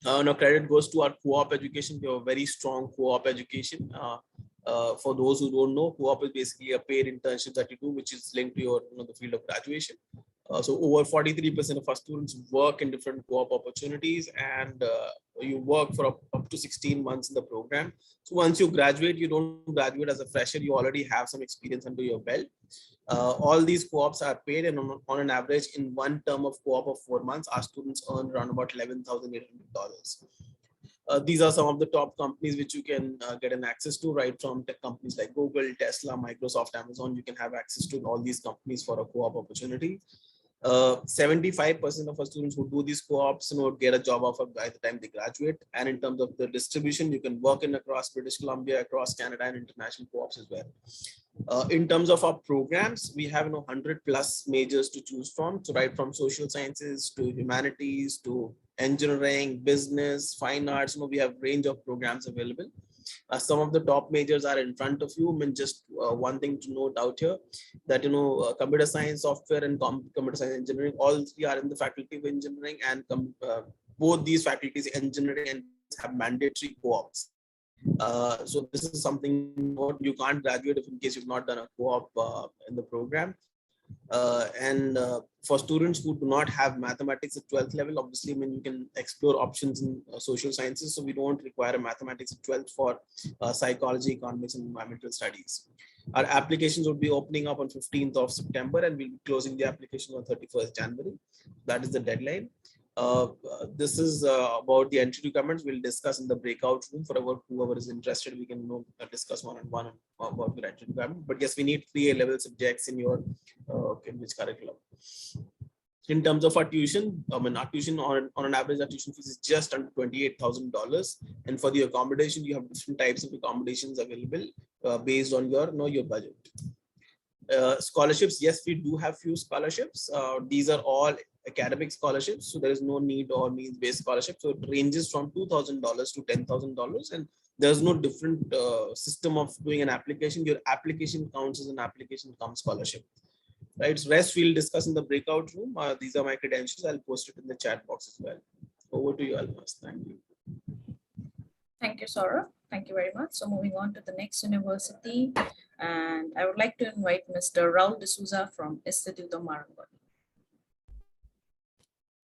Now credit goes to our co-op education. We have a very strong co-op education. For those who don't know, co-op is basically a paid internship that you do, which is linked to your the field of graduation. So over 43% of our students work in different co-op opportunities, and you work for up to 16 months in the program. So once you graduate, you don't graduate as a fresher, you already have some experience under your belt. All these co-ops are paid, and on an average in one term of co-op of 4 months, our students earn around about $11,800. These are some of the top companies which you can get an access to, right from tech companies like Google, Tesla, Microsoft, Amazon. You can have access to all these companies for a co-op opportunity. 75% of our students who do these co-ops get a job offer by the time they graduate. And in terms of the distribution, you can work in across British Columbia, across Canada, and international co-ops as well. In terms of our programs, we have 100+ majors to choose from. So right from social sciences to humanities to engineering, business, fine arts, we have range of programs available. Some of the top majors are in front of you. I mean, just one thing to note out here that computer science, software, and computer science engineering, all 3 are in the faculty of engineering, and both these faculties, engineering and have mandatory co-ops. So this is something you can't graduate if in case you've not done a co-op in the program. For students who do not have mathematics at 12th level, obviously, you can explore options in social sciences. So we don't require a mathematics at 12th for psychology, economics, and environmental studies. Our applications will be opening up on 15th of September, and we'll be closing the application on 31st January. That is the deadline. This is about the entry requirements. We'll discuss in the breakout room. For whoever is interested, we can discuss one-on-one about your entry requirement. But yes, we need 3 A-level subjects in your Cambridge curriculum. In terms of our tuition, our tuition on an average, our tuition fees is just under $28,000. And for the accommodation, you have different types of accommodations available based on your budget. Scholarships, yes, we do have few scholarships. These are all academic scholarships, so there is no need or means-based scholarship. So it ranges from $2,000 to $10,000, and there's no different system of doing an application. Your application counts as an application cum scholarship. Right. So rest we'll discuss in the breakout room. These are my credentials. I'll post it in the chat box as well. Over to you, Almas. Thank you. Thank you, Saurabh. Thank you very much. So moving on to the next university, and I would like to invite Mr. Raul D'Souza from Instituto Marangoni.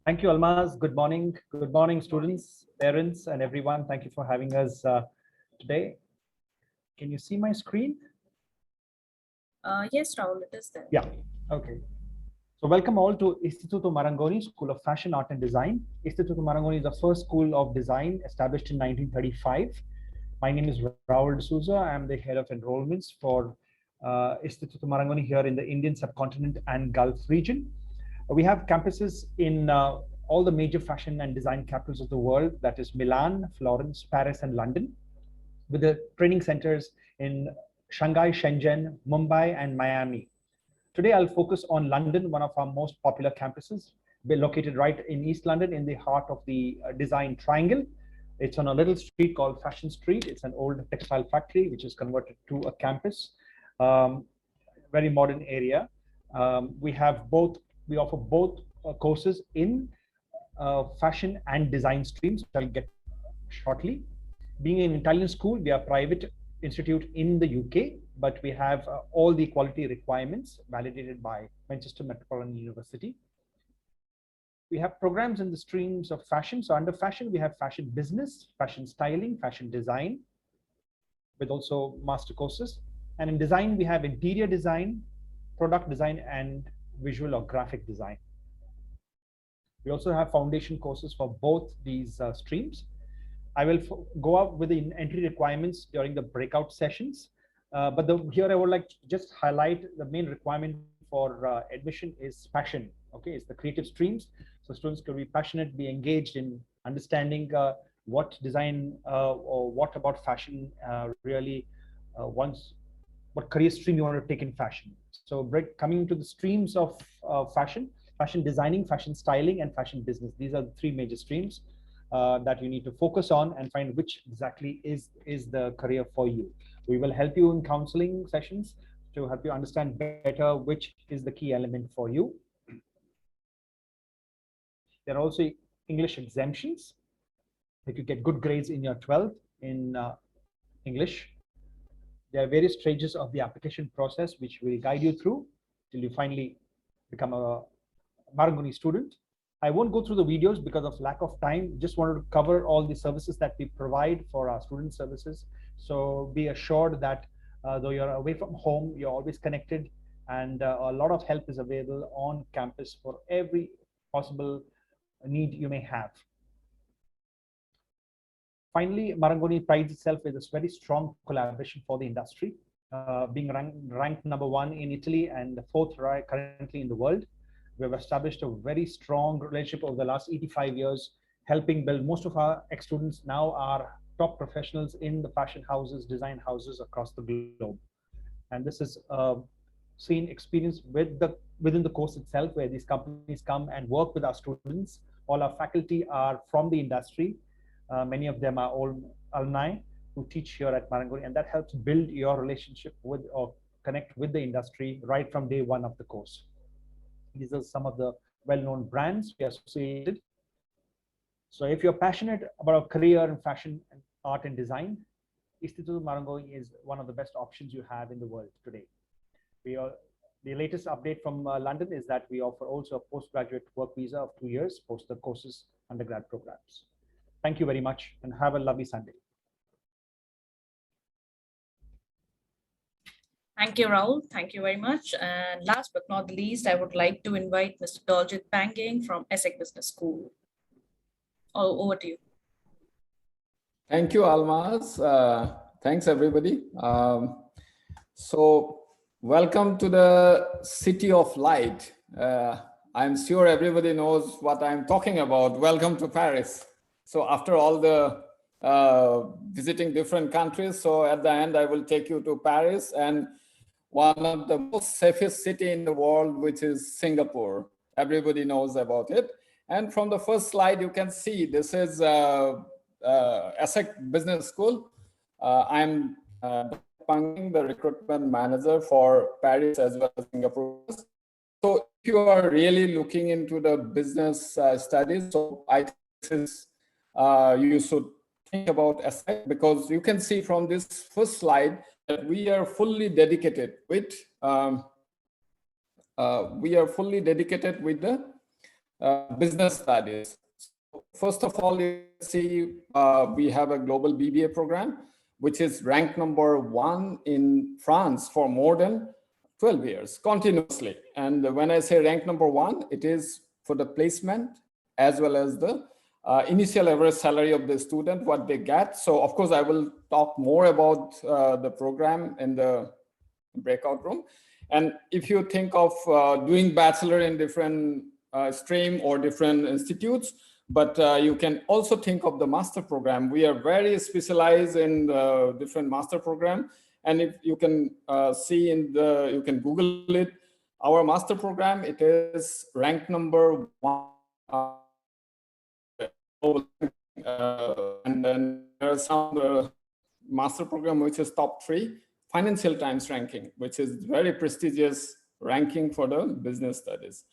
Thank you, Almas. Good morning. Good morning, students, parents, and everyone. Thank you for having us today. Can you see my screen? Yes, Raul, it is there. Yeah. Okay. So welcome all to Instituto Marangoni School of Fashion, Art and Design. Instituto Marangoni is the first school of design established in 1935. My name is Raul D'Souza. I'm the head of enrollments for Instituto Marangoni here in the Indian subcontinent and Gulf region. We have campuses in all the major fashion and design capitals of the world, that is Milan, Florence, Paris, and London, with the training centers in Shanghai, Shenzhen, Mumbai, and Miami. Today, I'll focus on London, one of our most popular campuses. We're located right in East London, in the heart of the design triangle. It's on a little street called Fashion Street. It's an old textile factory, which is converted to a campus. Very modern area. We offer both courses in fashion and design streams, which I'll get shortly. Being an Italian school, we are a private institute in the UK, but we have all the quality requirements validated by Manchester Metropolitan University. We have programs in the streams of fashion. So under fashion, we have fashion business, fashion styling, fashion design, with also master courses. And in design, we have interior design, product design, and visual or graphic design. We also have foundation courses for both these streams. I will go up with the entry requirements during the breakout sessions. But here I would like to just highlight the main requirement for admission is passion. Okay, it's the creative streams. So students can be passionate, be engaged in understanding what design or what about fashion really what career stream you want to take in fashion. So coming to the streams of fashion designing, fashion styling, and fashion business. These are the three major streams that you need to focus on and find which exactly is the career for you. We will help you in counseling sessions to help you understand better which is the key element for you. There are also English exemptions. If you get good grades in your 12th in English, there are various stages of the application process which will guide you through till you finally become a Marangoni student. I won't go through the videos because of lack of time. Just wanted to cover all the services that we provide for our student services. So be assured that though you're away from home, you're always connected, and a lot of help is available on campus for every possible need you may have. Finally, Marangoni prides itself with this very strong collaboration for the industry, being ranked #1 in Italy and 4th currently in the world. We have established a very strong relationship over the last 85 years, helping build. Most of our ex-students now are top professionals in the fashion houses, design houses across the globe. And this is seen experience within the course itself, where these companies come and work with our students. All our faculty are from the industry. Many of them are old alumni who teach here at Marangoni, and that helps build your relationship with or connect with the industry right from day one of the course. These are some of the well-known brands we are associated. So if you're passionate about a career in fashion, and art, and design, Instituto Marangoni is one of the best options you have in the world today. The latest update from London is that we offer also a postgraduate work visa of 2 years post the courses undergrad programs. Thank you very much and have a lovely Sunday. Thank you, Rahul. Thank you very much. And last but not least, I would like to invite Mr. Daljit Banging from ESSEC Business School. Over to you. Thank you, Almaz. Thanks, everybody. So welcome to the City of Light. I'm sure everybody knows what I'm talking about. Welcome to Paris. So after all the visiting different countries, so at the end, I will take you to Paris and one of the most safest city in the world, which is Singapore. Everybody knows about it. And from the first slide, you can see this is ESSEC Business School. I'm Panging, the recruitment manager for Paris as well as Singapore. So if you are really looking into the business studies, so I think this is, you should think about ESSEC, because you can see from this first slide that we are fully dedicated with the business studies. So first of all, you see we have a global BBA program, which is ranked #1 in France for more than 12 years continuously. And when I say ranked #1, it is for the placement as well as the initial average salary of the student, what they get. So of course, I will talk more about the program in the breakout room. And if you think of doing bachelor in different stream or different institutes, but you can also think of the master program. We are very specialized in the different master program. And if you can see you can Google it, our master program, it is ranked number 1. And then there's some master program which is top 3, Financial Times ranking, which is very prestigious ranking for the business studies.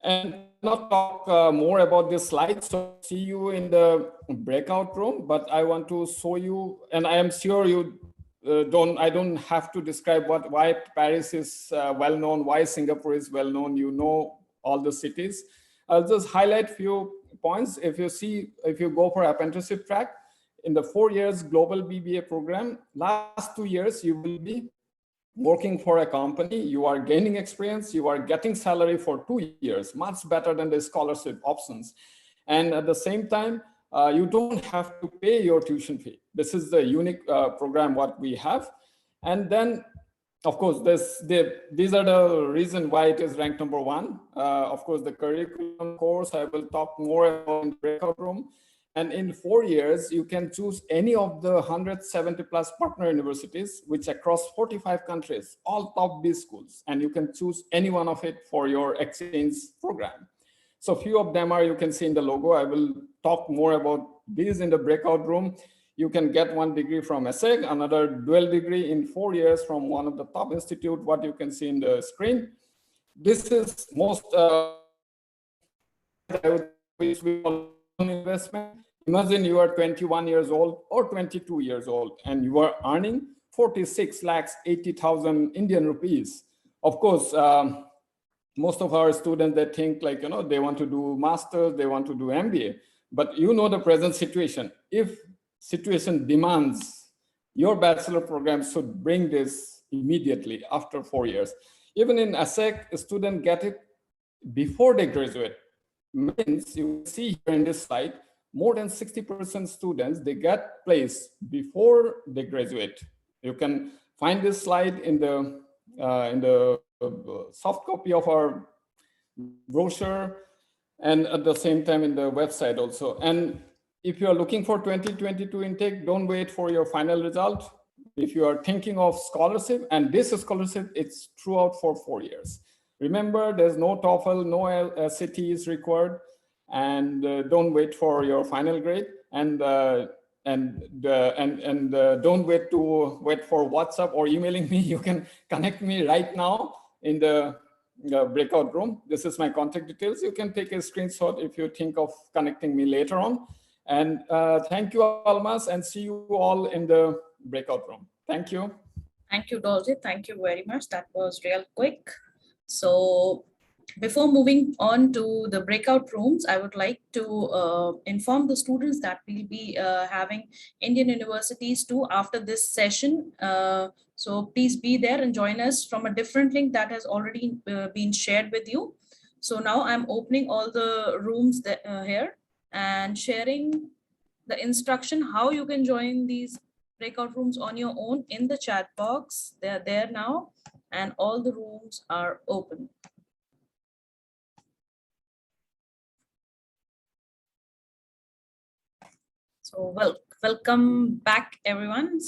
And not talk more about this slide, so see you in the breakout room, but I want to show you, and I am sure you I don't have to describe why Paris is well known, why Singapore is well known. You know all the cities. I'll just highlight few points. If you go for apprenticeship track, in the 4 years global BBA program, last 2 years you will be working for a company, you are gaining experience, you are getting salary for 2 years, much better than the scholarship options. And at the same time, you don't have to pay your tuition fee. This is the unique program what we have. And then, of course, these are the reason why it is ranked number 1. Of course, the curriculum course, I will talk more about in the breakout room. And in 4 years, you can choose any of the 170 plus partner universities, which across 45 countries, all top B schools. And you can choose any one of it for your exchange program. So few of them are, you can see in the logo. I will talk more about these in the breakout room. You can get 1 degree from ESSEC, another dual degree in 4 years from one of the top institute, what you can see in the screen. This is most investment. Imagine you are 21 years old or 22 years old and you are earning 46,80,000 Indian rupees. Of course, most of our students, they think like, they want to do masters, they want to do MBA, but you know the present situation. If situation demands, your bachelor program should bring this immediately after 4 years. Even in ESSEC, a student get it before they graduate. Means you see here in this slide, more than 60% students, they get placed before they graduate. You can find this slide in the soft copy of our brochure and at the same time in the website also. And if you are looking for 2022 intake, don't wait for your final result. If you are thinking of scholarship, and this scholarship, it's throughout for 4 years. Remember, there's no TOEFL, no SAT is required, and don't wait for your final grade, and don't wait for WhatsApp or emailing me. You can connect me right now in the breakout room. This is my contact details. You can take a screenshot if you think of connecting me later on. And thank you, Almas, and see you all in the breakout room. Thank you. Thank you, Dolce. Thank you very much. That was real quick. So before moving on to the breakout rooms, I would like to inform the students that we'll be having Indian universities too after this session. So please be there and join us from a different link that has already been shared with you. So now I'm opening all the rooms that, here and sharing the instruction how you can join these breakout rooms on your own in the chat box. They're there now and all the rooms are open. So welcome back, everyone.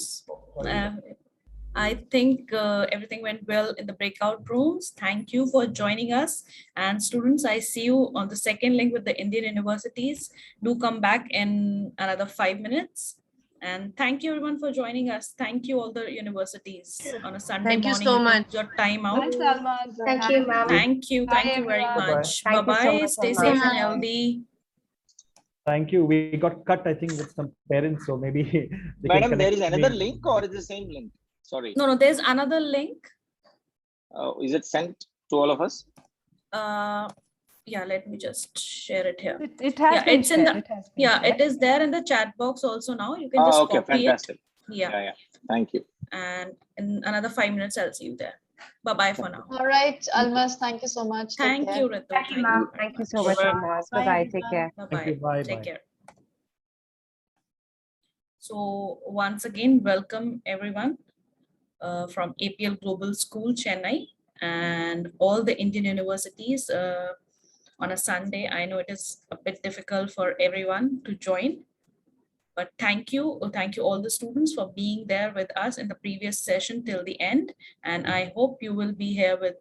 I think everything went well in the breakout rooms. Thank you for joining us. And students, I see you on the second link with the Indian universities. Do come back in another 5 minutes. And thank you everyone for joining us. Thank you all the universities on a Sunday morning. Thank you so much. Your time out. Thanks, Almas. Thank you, ma'am. Thank you. Thank you very much. Bye-bye. Stay safe and healthy. Thank you. We got cut, I think, with some parents, so maybe. Madam, there is another link or is the same link? Sorry. No, there's another link. Is it sent to all of us? Yeah, let me just share it here. It has been shared. It is there in the chat box also now. You can just okay, copy fantastic. it. Yeah. Thank you. And in another 5 minutes, I'll see you there. Bye-bye for now. All right, Almas, thank you so much. Thank you, Ritu. Thank you, ma'am. Thank you so much, Almas. Bye-bye. Take care. Bye-bye. Take care. So once again, welcome everyone. from APL Global School, Chennai, and all the Indian universities on a Sunday. I know it is a bit difficult for everyone to join, but thank you all the students for being there with us in the previous session till the end. And I hope you will be here with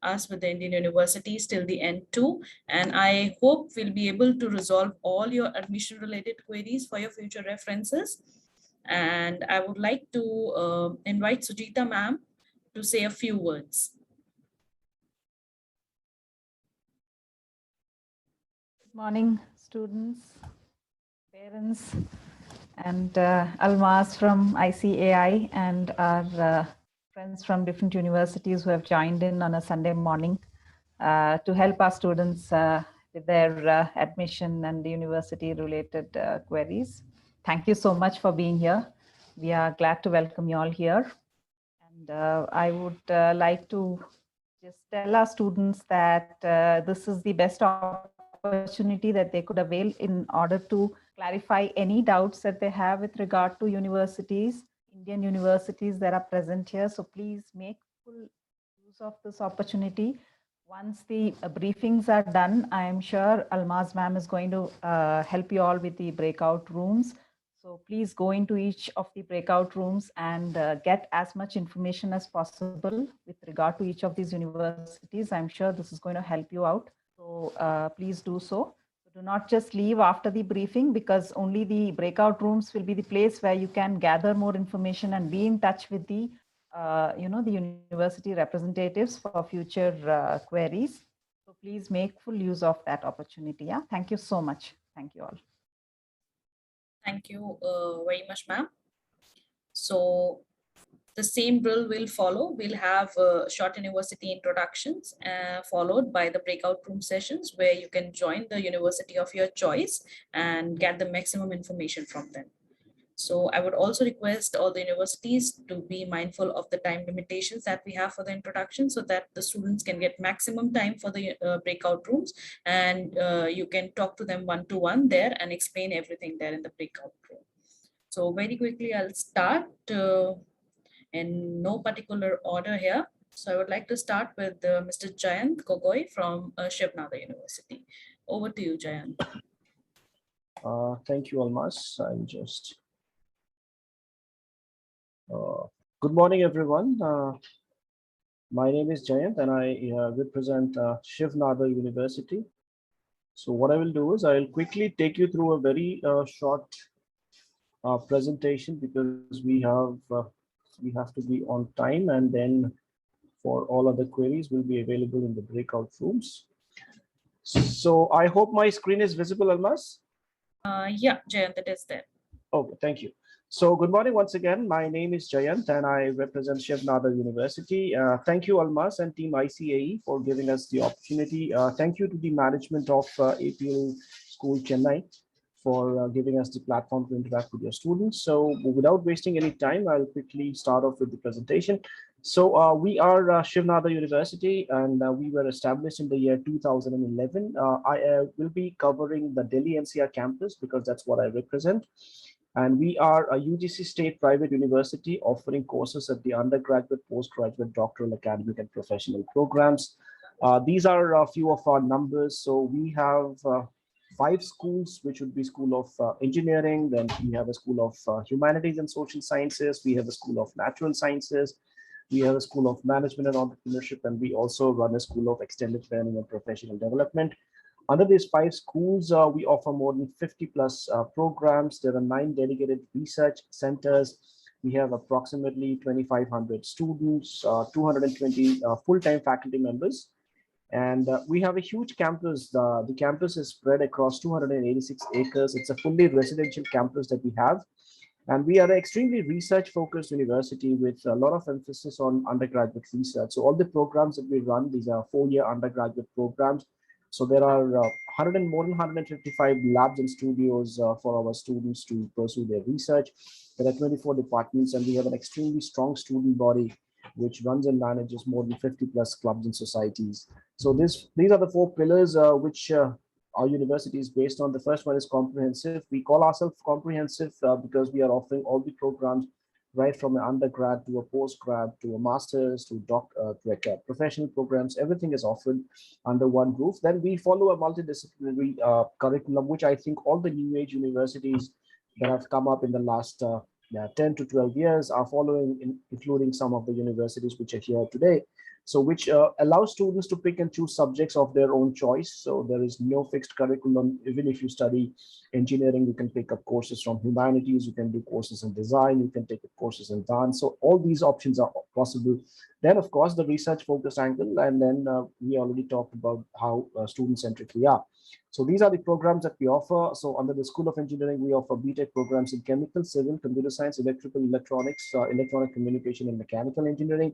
us with the Indian universities till the end too. And I hope we'll be able to resolve all your admission related queries for your future references. And I would like to invite Sujita ma'am to say a few words. Good morning, students, parents, and Almas from ICAI and our friends from different universities who have joined in on a Sunday morning to help our students with their admission and university related queries. Thank you so much for being here. We are glad to welcome you all here. And I would like to just tell our students that this is the best opportunity that they could avail in order to clarify any doubts that they have with regard to universities, Indian universities that are present here. So please make full use of this opportunity. Once the briefings are done, I am sure Almaz ma'am is going to help you all with the breakout rooms. So please go into each of the breakout rooms and get as much information as possible with regard to each of these universities. I'm sure this is going to help you out. So please do so. Do not just leave after the briefing, because only the breakout rooms will be the place where you can gather more information and be in touch with the the university representatives for future queries. So please make full use of that opportunity. Yeah, thank you so much. Thank you all. Thank you very much, ma'am. So the same drill will follow. We'll have short university introductions followed by the breakout room sessions where you can join the university of your choice and get the maximum information from them. So I would also request all the universities to be mindful of the time limitations that we have for the introduction, so that the students can get maximum time for the breakout rooms, and you can talk to them one-to-one there and explain everything there in the breakout room. So very quickly, I'll start in no particular order here. So I would like to start with Mr. Jayant Gogoi from Shivnada University. Over to you, Jayant. Thank you, Almas. I'm just good morning, everyone. My name is Jayant and I represent Shivnada University. So what I will do is I'll quickly take you through a very short presentation, because we have to be on time, and then for all other queries will be available in the breakout rooms. So I hope my screen is visible, Almas. Yeah, Jayant, it is there. Okay, thank you. So good morning once again. My name is Jayant and I represent Shivnada University. Thank you, Almas and team ICAE, for giving us the opportunity. Thank you to the management of APL School, Chennai, for giving us the platform to interact with your students. So without wasting any time, I'll quickly start off with the presentation. So we are Shivnada University, and we were established in the year 2011. I will be covering the Delhi NCR campus because that's what I represent. And we are a UGC state private university offering courses at the undergraduate, postgraduate, doctoral, academic, and professional programs. These are a few of our numbers. So we have 5 schools, which would be School of Engineering. Then we have a School of Humanities and Social Sciences. We have a School of Natural Sciences. We have a School of Management and Entrepreneurship. And we also run a School of Extended Learning and Professional Development. Under these 5 schools, we offer more than 50 plus programs. There are 9 dedicated research centers. We have approximately 2,500 students, 220 full-time faculty members. And we have a huge campus. The campus is spread across 286 acres. It's a fully residential campus that we have. And we are an extremely research-focused university with a lot of emphasis on undergraduate research. So all the programs that we run, these are 4-year undergraduate programs. So there are more than 155 labs and studios for our students to pursue their research. There are 24 departments, and we have an extremely strong student body which runs and manages more than 50 plus clubs and societies. So these are the 4 pillars which our university is based on. The first one is comprehensive. We call ourselves comprehensive because we are offering all the programs right from an undergrad to a postgrad to a master's to like professional programs. Everything is offered under one roof. Then we follow a multidisciplinary curriculum, which I think all the new age universities that have come up in the last 10 to 12 years are following, including some of the universities which are here today. So which allows students to pick and choose subjects of their own choice. So there is no fixed curriculum. Even if you study engineering, you can pick up courses from humanities, you can do courses in design, you can take up courses in dance. So all these options are possible. Then, of course, the research focused angle, and then we already talked about how student-centric we are. So these are the programs that we offer. So under the School of Engineering, we offer BTech programs in chemical, civil, computer science, electrical, electronics, electronic communication, and mechanical engineering.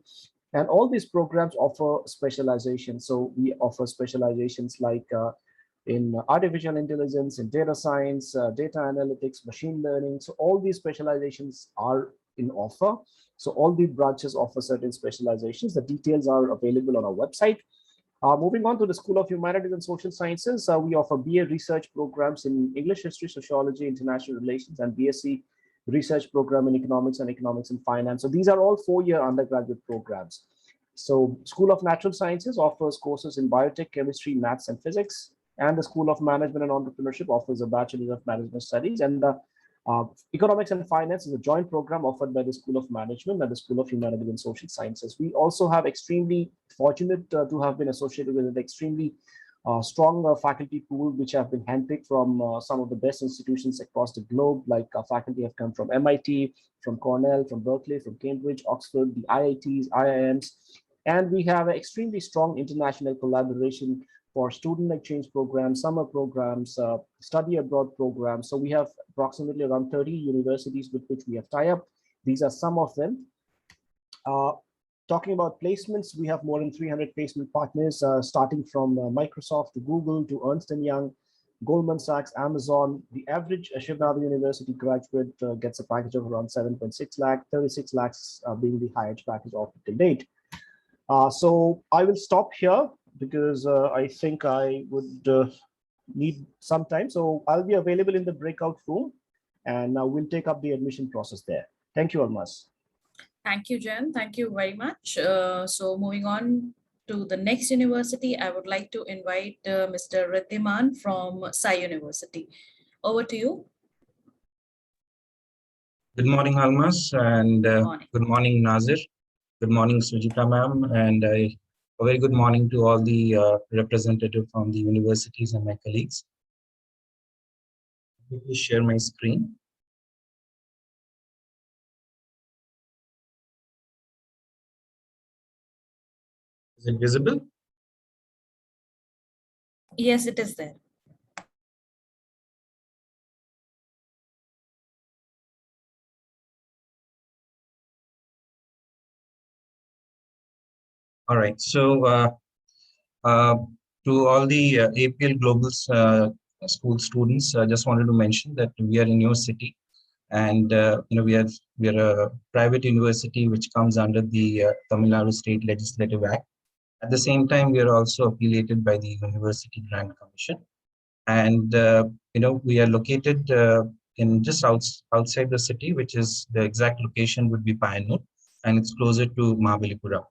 And all these programs offer specialization. So we offer specializations like in artificial intelligence, in data science, data analytics, machine learning. So all these specializations are in offer. So all the branches offer certain specializations. The details are available on our website. Moving on to the School of Humanities and Social Sciences, we offer BA research programs in English, History, Sociology, International Relations, and BSc research program in Economics and Economics and Finance. So these are all 4-year undergraduate programs. So School of Natural Sciences offers courses in biotech, chemistry, maths, and physics. And the School of Management and Entrepreneurship offers a Bachelor of Management Studies. And the Economics and Finance is a joint program offered by the School of Management and the School of Humanities and Social Sciences. We also have extremely fortunate to have been associated with an extremely strong faculty pool, which have been handpicked from some of the best institutions across the globe. Like faculty have come from MIT, from Cornell, from Berkeley, from Cambridge, Oxford, the IITs, IIMs. And we have an extremely strong international collaboration for student exchange programs, summer programs, study abroad programs. So we have approximately around 30 universities with which we have tie-up. These are some of them. Talking about placements, we have more than 300 placement partners, starting from Microsoft to Google to Ernst & Young, Goldman Sachs, Amazon. The average Shiv Nada University graduate gets a package of around 7.6 lakh, 36 lakhs being the highest package offered to date. So I will stop here because I think I would need some time. So I'll be available in the breakout room, and we'll take up the admission process there. Thank you, Almas. Thank you, Jen. Thank you very much. So moving on to the next university, I would like to invite Mr. Ridhiman from Sai University. Over to you. Good morning, Almas, and good morning, Nazir. Good morning, Sujita ma'am, and a very good morning to all the representatives from the universities and my colleagues. Let me share my screen. Is it visible? Yes, it is there. All right. So to all the APL Global School students, I just wanted to mention that we are in your city, and we are a private university which comes under the Tamil Nadu State Legislative Act. At the same time, we are also affiliated by the University Grant Commission, and we are located in just outside the city, which is the exact location would be Payanur, and it's closer to Mahabalipuram.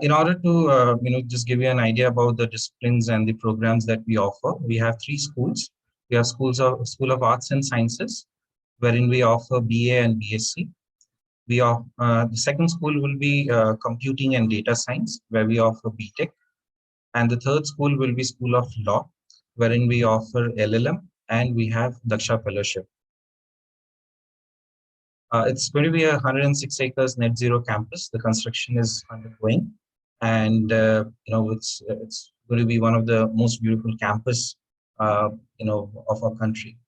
In order to just give you an idea about the disciplines and the programs that we offer, we have 3 schools. We have School of Arts and Sciences, wherein we offer BA and BSc. The second school will be Computing and Data Science, where we offer BTech. And the third school will be School of Law, wherein we offer LLM, and we have Daksha Fellowship. It's going to be a 106 acres net zero campus. The construction is undergoing, and it's going to be one of the most beautiful campus of our country.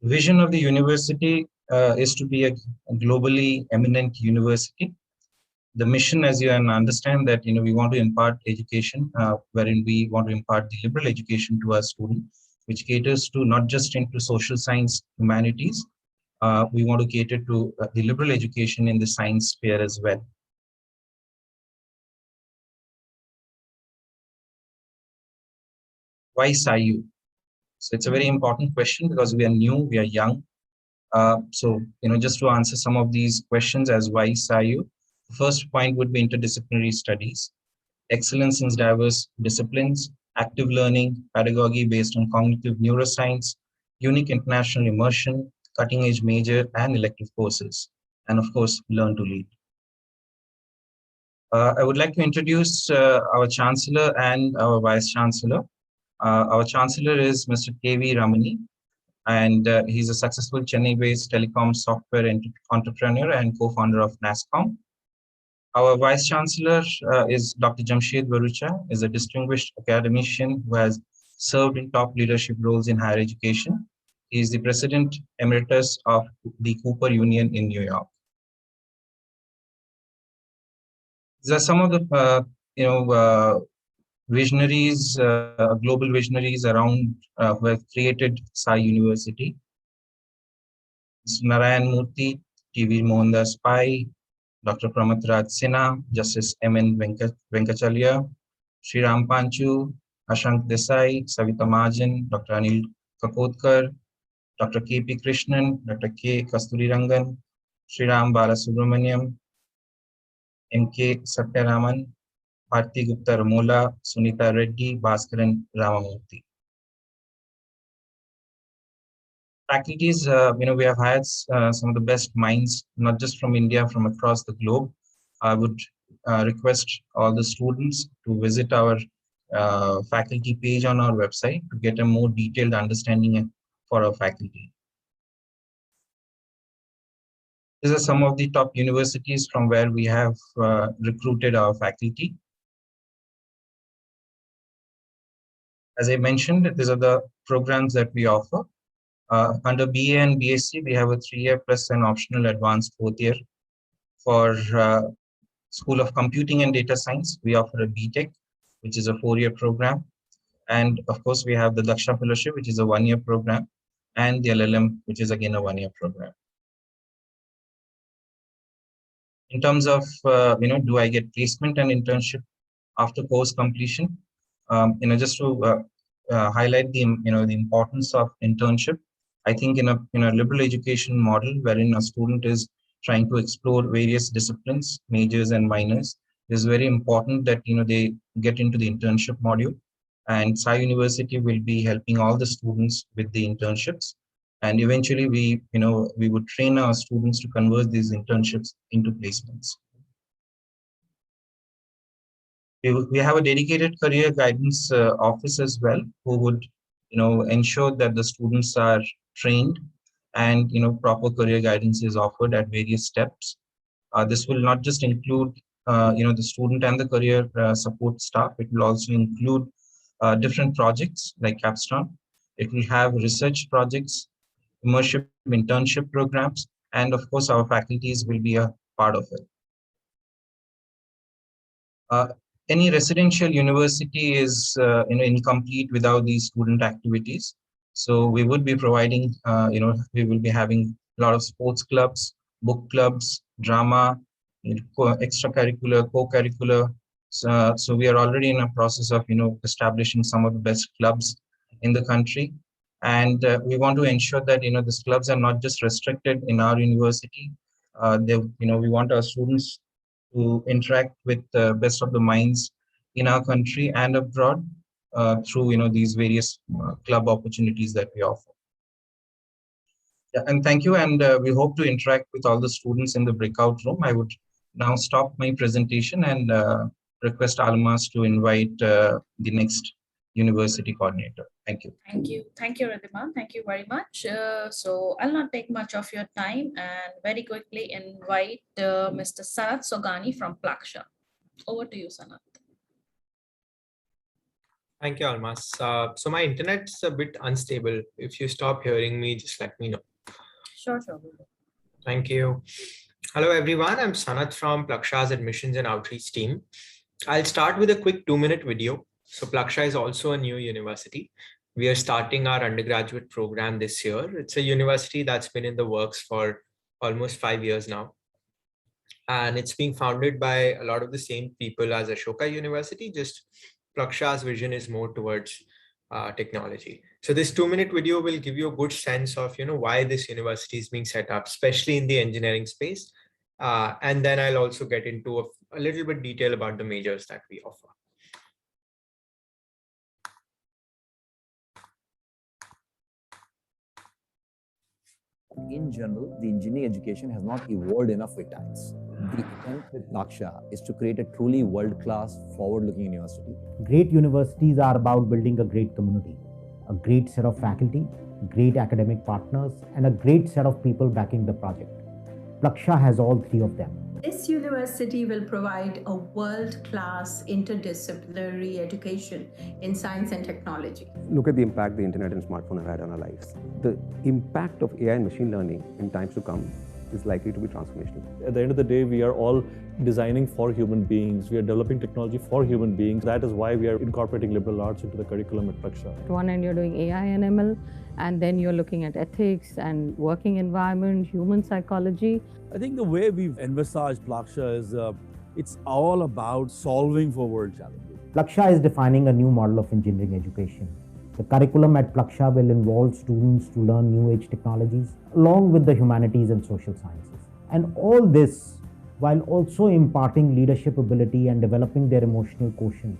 The vision of the university is to be a globally eminent university. The mission, as you understand, that we want to impart education, wherein we want to impart the liberal education to our students, which caters to not just into social science, humanities. We want to cater to the liberal education in the science sphere as well. Why SIU? So it's a very important question because we are new, we are young. So, just to answer some of these questions as why SIU, the first point would be interdisciplinary studies, excellence in diverse disciplines, active learning, pedagogy based on cognitive neuroscience, unique international immersion, cutting-edge major and elective courses, and of course, learn to lead. I would like to introduce our Chancellor and our Vice Chancellor. Our Chancellor is Mr. K.V. Ramani, and he's a successful Chennai-based telecom software entrepreneur and co-founder of NASCOM. Our Vice Chancellor is Dr. Jamshed Barucha, is a distinguished academician who has served in top leadership roles in higher education. He is the President Emeritus of the Cooper Union in New York. These are some of the visionaries, global visionaries around who have created Sai University. Narayan Murthy, T.V. Mohandas Pai, Dr. Pramatraj Sinha, Justice M.N. Venkachalya, Sriram Panchu, Ashank Desai, Savita Mahajan, Dr. Anil Kakotkar, Dr. K.P. Krishnan, Dr. K. Kasturirangan, Sriram Balasubramaniam, M.K. Satyaraman, Bharti Gupta Ramola, Sunita Reddy, Bhaskaran Ramamurthy. Faculties, we have had some of the best minds, not just from India, from across the globe. I would request all the students to visit our faculty page on our website to get a more detailed understanding for our faculty. These are some of the top universities from where we have recruited our faculty. As I mentioned, these are the programs that we offer. Under BA and BSc, we have a 3-year plus an optional advanced 4th year. For School of Computing and Data Science, we offer a BTech, which is a 4-year program. And of course, we have the Daksha Fellowship, which is a 1-year program, and the LLM, which is again a 1-year program. In terms of, do I get placement and internship after course completion? Just to highlight the, the importance of internship. I think in a liberal education model wherein a student is trying to explore various disciplines, majors and minors, it is very important that they get into the internship module. And Sai University will be helping all the students with the internships. And eventually we would train our students to convert these internships into placements. We have a dedicated career guidance office as well, who would ensure that the students are trained and proper career guidance is offered at various steps. This will not just include the student and the career support staff. It will also include different projects like Capstone. It will have research projects, immersive internship programs, and of course our faculties will be a part of it. Any residential university is incomplete without these student activities. So we would be providing, we will be having a lot of sports clubs, book clubs, drama, extracurricular, co-curricular. So we are already in a process of establishing some of the best clubs in the country, and we want to ensure that these clubs are not just restricted in our university. We want our students to interact with the best of the minds in our country and abroad through these various club opportunities that we offer. Yeah, and thank you, and we hope to interact with all the students in the breakout room. I would now stop my presentation and request Almas to invite the next university coordinator. Thank you. Thank you, Ridhima. Thank you very much. So I'll not take much of your time and very quickly invite Mr. Sanat Sogani from Plaksha. Over to you, Sanat. Thank you, Almas. So my internet's a bit unstable. If you stop hearing me, just let me know. Sure. Thank you. Hello, everyone. I'm Sanat from Plaksha's admissions and outreach team. I'll start with a quick 2-minute video. So Plaksha is also a new university. We are starting our undergraduate program this year. It's a university that's been in the works for almost 5 years now. And it's being founded by a lot of the same people as Ashoka University. Just Plaksha's vision is more towards technology. So this 2-minute video will give you a good sense of, why this university is being set up, especially in the engineering space. And then I'll also get into a little bit detail about the majors that we offer. In general, the engineering education has not evolved enough with times. The attempt with Laksha is to create a truly world-class, forward-looking university. Great universities are about building a great community, a great set of faculty, great academic partners, and a great set of people backing the project. Laksha has all three of them. This university will provide a world-class interdisciplinary education in science and technology. Look at the impact the internet and smartphone have had on our lives. The impact of AI and machine learning in times to come is likely to be transformational. At the end of the day, we are all designing for human beings. We are developing technology for human beings. That is why we are incorporating liberal arts into the curriculum at Laksha. At one end, you're doing AI and ML, and then you're looking at ethics and working environment, human psychology. I think the way we've envisaged Laksha is it's all about solving for world challenges. Laksha is defining a new model of engineering education. The curriculum at Laksha will involve students to learn new age technologies along with the humanities and social sciences. And all this while also imparting leadership ability and developing their emotional quotient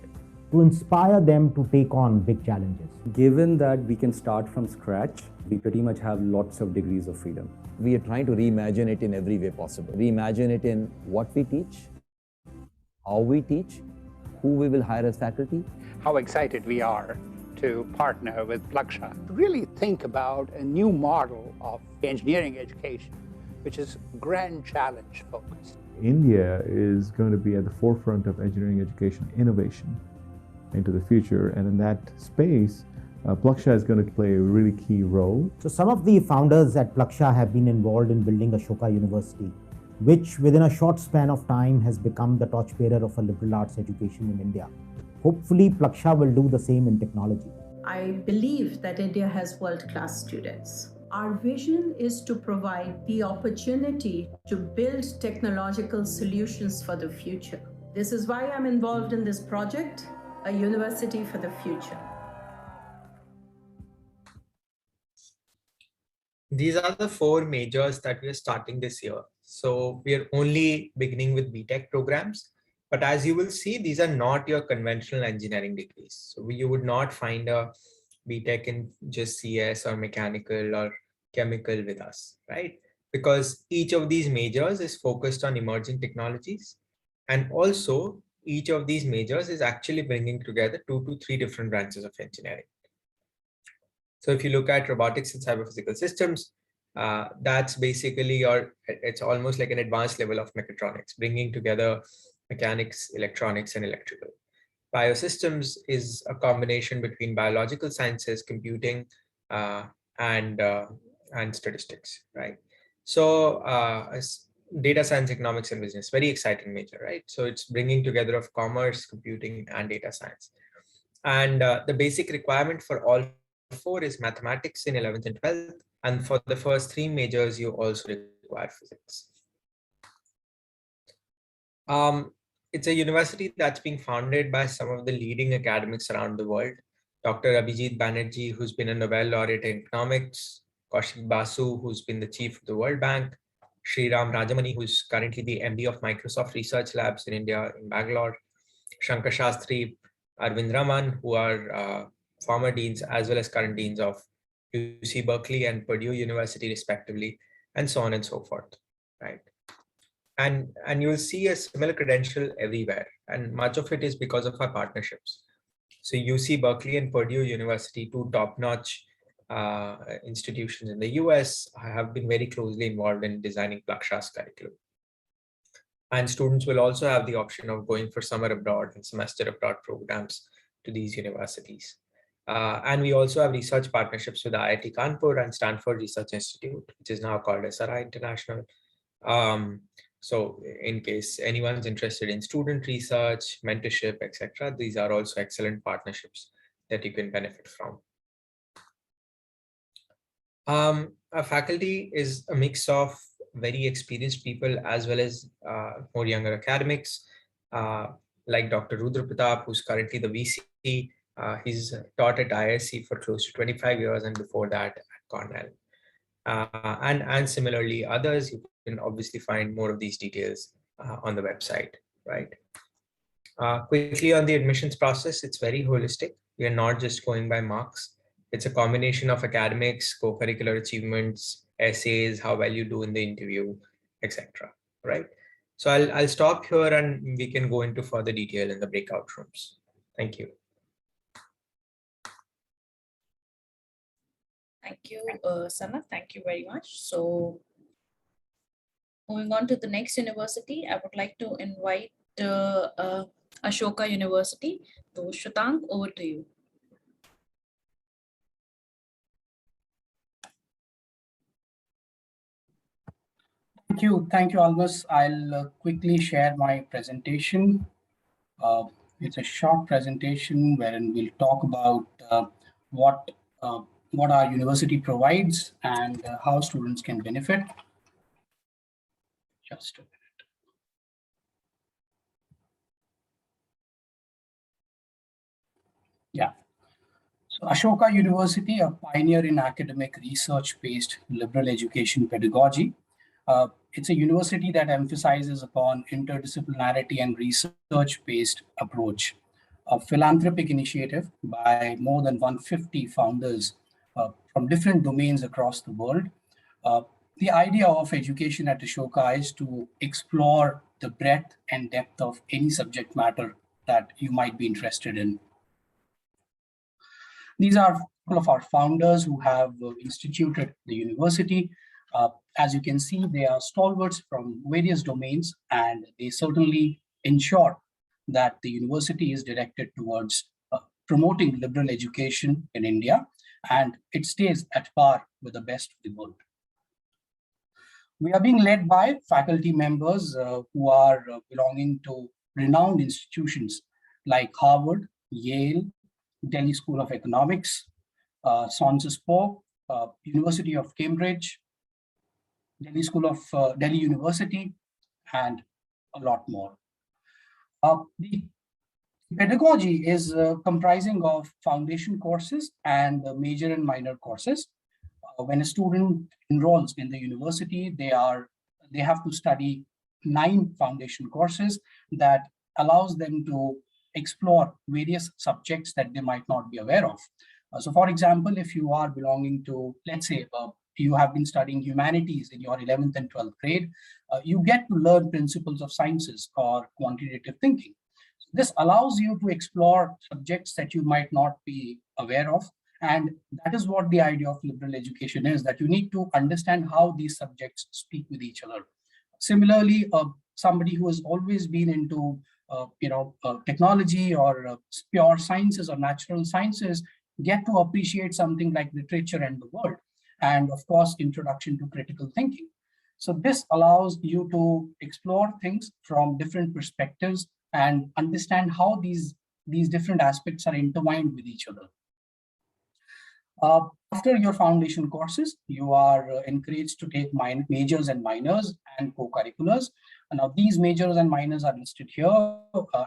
to inspire them to take on big challenges. Given that we can start from scratch, we pretty much have lots of degrees of freedom. We are trying to reimagine it in every way possible. Reimagine it in what we teach, how we teach, who we will hire as faculty. How excited we are to partner with Laksha to really think about a new model of engineering education, which is grand challenge focused. India is going to be at the forefront of engineering education innovation into the future, and in that space, Laksha is going to play a really key role. So some of the founders at Laksha have been involved in building Ashoka University, which within a short span of time has become the torchbearer of a liberal arts education in India. Hopefully, Laksha will do the same in technology. I believe that India has world-class students. Our vision is to provide the opportunity to build technological solutions for the future. This is why I'm involved in this project, a university for the future. These are the 4 majors that we are starting this year. So we are only beginning with BTech programs. But as you will see, these are not your conventional engineering degrees. So you would not find a BTech in just CS or mechanical or chemical with us, right? Because each of these majors is focused on emerging technologies. And also each of these majors is actually bringing together 2 to 3 different branches of engineering. So if you look at robotics and cyber-physical systems, that's basically it's almost like an advanced level of mechatronics, bringing together mechanics, electronics, and electrical. Biosystems is a combination between biological sciences, computing, and statistics, right? So data science, economics, and business, very exciting major, right? So it's bringing together of commerce, computing, and data science. And the basic requirement for all 4 is mathematics in 11th and 12th. And for the first 3 majors, you also require physics. It's a university that's being founded by some of the leading academics around the world. Dr. Abhijit Banerjee, who's been a Nobel laureate in economics, Kaushik Basu, who's been the chief of the World Bank, Sriram Rajamani, who's currently the MD of Microsoft Research Labs in India, in Bangalore, Shankar Shastri, Arvind Raman, who are former deans as well as current deans of UC Berkeley and Purdue University, respectively, and so on and so forth, right? And you'll see a similar credential everywhere. And much of it is because of our partnerships. So UC Berkeley and Purdue University, 2 top-notch institutions in the US, have been very closely involved in designing Laksha's curriculum. And students will also have the option of going for summer abroad and semester abroad programs to these universities. And we also have research partnerships with IIT Kanpur and Stanford Research Institute, which is now called SRI International. So in case anyone's interested in student research, mentorship, etc., these are also excellent partnerships that you can benefit from. Our faculty is a mix of very experienced people as well as more younger academics, like Dr. Rudra Pratap, who's currently the VC He's taught at ISC for close to 25 years and before that at Cornell. And similarly, others, you can obviously find more of these details on the website, right? Quickly on the admissions process, it's very holistic. We are not just going by marks. It's a combination of academics, co-curricular achievements, essays, how well you do in the interview, etc. Right? So I'll stop here and we can go into further detail in the breakout rooms. Thank you. Thank you, Sanath. Thank you very much. So moving on to the next university, I would like to invite Ashoka University. So Shutang, over to you. Thank you, Almas. I'll quickly share my presentation. It's a short presentation wherein we'll talk about what our university provides and how students can benefit. Just a minute. Yeah. So Ashoka University, a pioneer in academic research-based liberal education pedagogy. It's a university that emphasizes upon interdisciplinarity and research-based approach. A philanthropic initiative by more than 150 founders from different domains across the world. The idea of education at Ashoka is to explore the breadth and depth of any subject matter that you might be interested in. These are a couple of our founders who have instituted the university. As you can see, they are stalwarts from various domains, and they certainly ensure that the university is directed towards promoting liberal education in India, and it stays at par with the best of the world. We are being led by faculty members who are belonging to renowned institutions like Harvard, Yale, Delhi School of Economics, Sons Po, University of Cambridge, Delhi University, and a lot more. The pedagogy is comprising of foundation courses and major and minor courses. When a student enrolls in the university, they have to study 9 foundation courses that allows them to explore various subjects that they might not be aware of. So for example, if you are belonging to, let's say, you have been studying humanities in your 11th and 12th grade, you get to learn principles of sciences or quantitative thinking. So this allows you to explore subjects that you might not be aware of. And that is what the idea of liberal education is, that you need to understand how these subjects speak with each other. Similarly, somebody who has always been into technology or pure sciences or natural sciences get to appreciate something like literature and the world, and of course, introduction to critical thinking. So this allows you to explore things from different perspectives and understand how these different aspects are intertwined with each other. After your foundation courses, you are encouraged to take majors and minors and co-curriculars. Now, these majors and minors are listed here.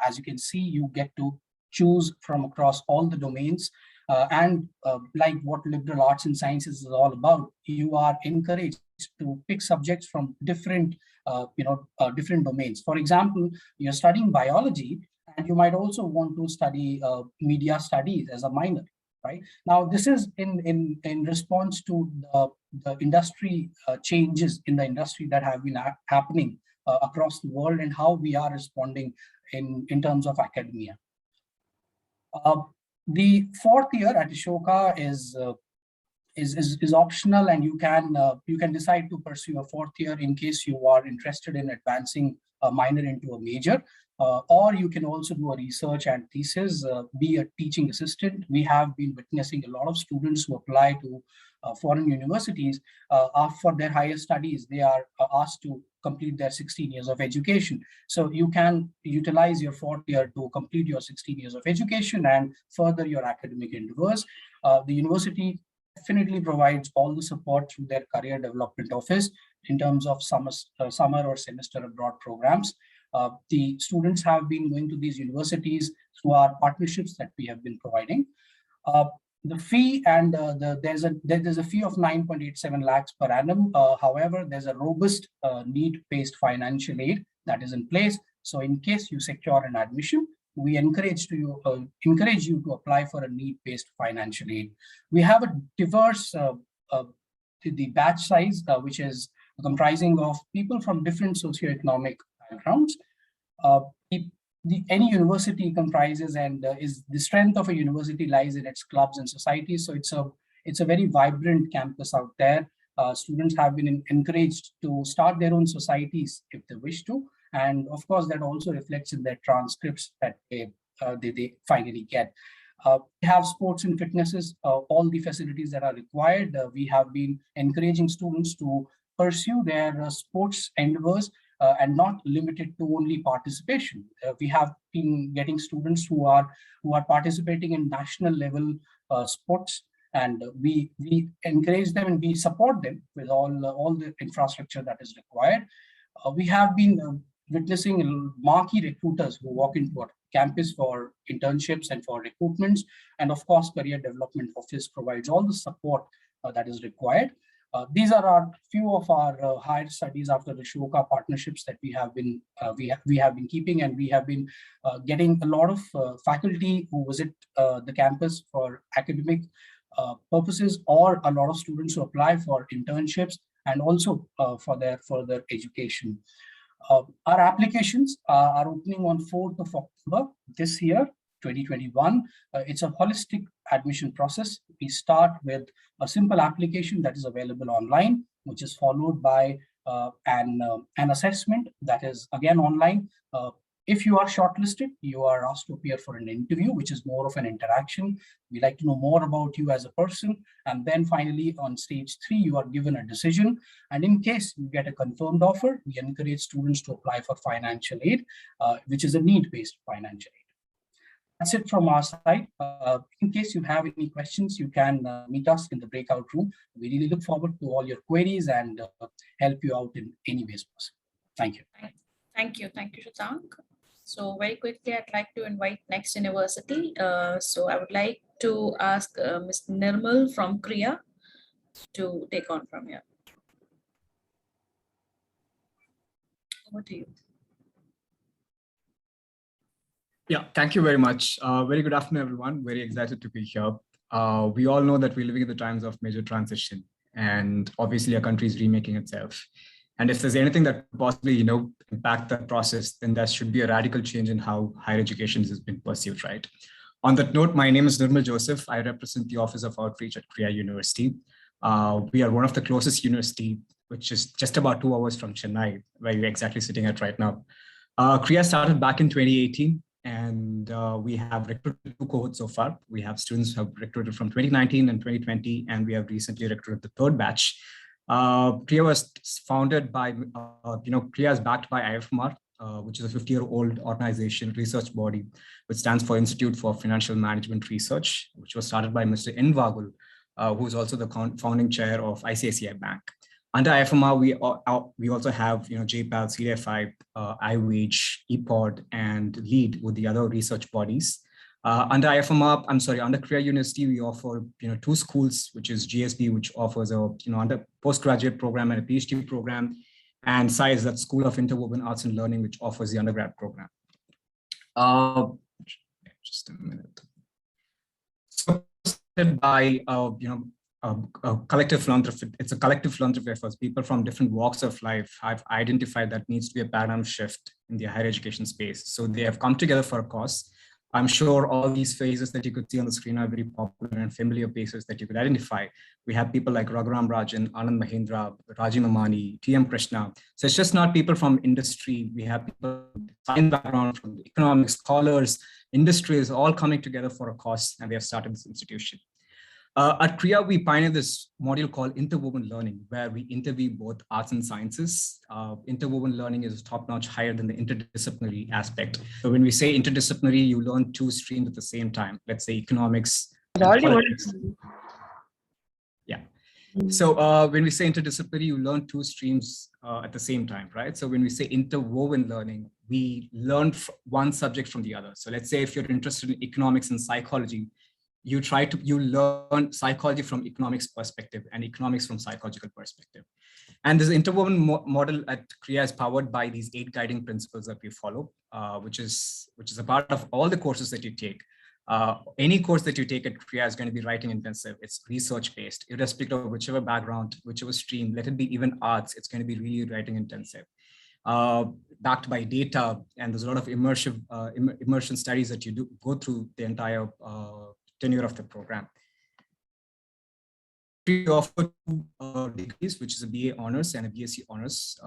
As you can see, you get to choose from across all the domains. Like what liberal arts and sciences is all about, you are encouraged to pick subjects from different domains. For example, you're studying biology, and you might also want to study media studies as a minor. Right? Now, this is in response to the industry changes in the industry that have been happening across the world, and how we are responding in terms of academia. The 4th year at Ashoka is optional, and you can decide to pursue a 4th year in case you are interested in advancing a minor into a major. Or you can also do a research and thesis, be a teaching assistant. We have been witnessing a lot of students who apply to foreign universities. For their higher studies, they are asked to complete their 16 years of education. So you can utilize your 4th year to complete your 16 years of education and further your academic endeavors. The university definitely provides all the support through their career development office in terms of summer or semester abroad programs. The students have been going to these universities through our partnerships that we have been providing. The fee and there's a fee of 9.87 lakhs per annum. However, there's a robust need-based financial aid that is in place. So in case you secure an admission, we encourage you to apply for a need-based financial aid. We have a diverse the batch size, which is comprising of people from different socioeconomic backgrounds. Any university comprises and is the strength of a university lies in its clubs and societies. So it's a very vibrant campus out there. Students have been encouraged to start their own societies if they wish to, and of course that also reflects in their transcripts that they finally get. We have sports and fitnesses, all the facilities that are required. We have been encouraging students to pursue their sports endeavors and not limited to only participation. We have been getting students who are participating in national level sports, and we encourage them and we support them with all the infrastructure that is required. We have been witnessing marquee recruiters who walk into our campus for internships and for recruitments, and of course career development office provides all the support that is required. These are our few of our higher studies after the Shoka partnerships that we have been keeping, and we have been getting a lot of faculty who visit the campus for academic purposes, or a lot of students who apply for internships and also for their further education. Our applications are opening on 4th of October this year, 2021. It's a holistic admission process. We start with a simple application that is available online, which is followed by an assessment that is again online. If you are shortlisted, you are asked to appear for an interview, which is more of an interaction. We like to know more about you as a person. And then finally, on stage 3, you are given a decision. And in case you get a confirmed offer, we encourage students to apply for financial aid, which is a need-based financial aid. That's it from our side. In case you have any questions, you can meet us in the breakout room. We really look forward to all your queries and help you out in any ways possible. Thank you. Thank you, Shashank. So very quickly, I'd like to invite next university. So I would like to ask Ms. Nirmal from Kriya to take on from here. Over to you. Yeah, thank you very much. Very good afternoon, everyone. Very excited to be here. We all know that we're living in the times of major transition, and obviously our country is remaking itself. And if there's anything that possibly, impact that process, then there should be a radical change in how higher education has been pursued, right? On that note, my name is Nirmal Joseph. I represent the Office of Outreach at Kriya University. We are one of the closest university, which is just about 2 hours from Chennai, where we're exactly sitting at right now. Kriya started back in 2018, and we have recruited 2 cohorts so far. We have students who have recruited from 2019 and 2020, and we have recently recruited the 3rd batch. Kriya was founded by, Kriya is backed by IFMR, which is a 50-year-old organization, research body, which stands for Institute for Financial Management Research, which was started by Mr. N. Vagul, who is also the founding chair of ICAE Bank. Under IFMR, we also have, JPAL, CDFI, iWage, EPOD, and LEAD with the other research bodies. Under IFMR, under Kriya University, we offer 2 schools, which is GSB, which offers a under postgraduate program and a PhD program, and SCIES, that School of Interwoven Arts and Learning, which offers the undergrad program. Just a minute. So by a collective philanthropy. It's a collective philanthropy effort. People from different walks of life have identified that needs to be a paradigm shift in the higher education space. So they have come together for a cause. I'm sure all these faces that you could see on the screen are very popular and familiar faces that you could identify. We have people like Raghuram Rajan, Anand Mahindra, Raji Mamani, T.M. Krishna. So it's just not people from industry. We have people from science background, from economics, scholars, industries, all coming together for a cause, and they have started this institution. At Kriya, we pioneered this module called interwoven learning, where we interweave both arts and sciences. Interwoven learning is top-notch, higher than the interdisciplinary aspect. So when we say interdisciplinary, you learn 2 streams at the same time. Let's say economics. Yeah. So when we say interdisciplinary, you learn two streams at the same time, right? So when we say interwoven learning, we learn one subject from the other. So let's say if you're interested in economics and psychology, you learn psychology from economics perspective and economics from psychological perspective. And this interwoven model at CREA is powered by these 8 guiding principles that we follow, which is a part of all the courses that you take. Any course that you take at CREA is going to be writing intensive. It's research based, irrespective of whichever background, whichever stream, let it be even arts, it's going to be really writing intensive. Backed by data, and there's a lot of immersion studies that you go through the entire tenure of the program. We offer 2 degrees, which is a BA honors and a BSc honors.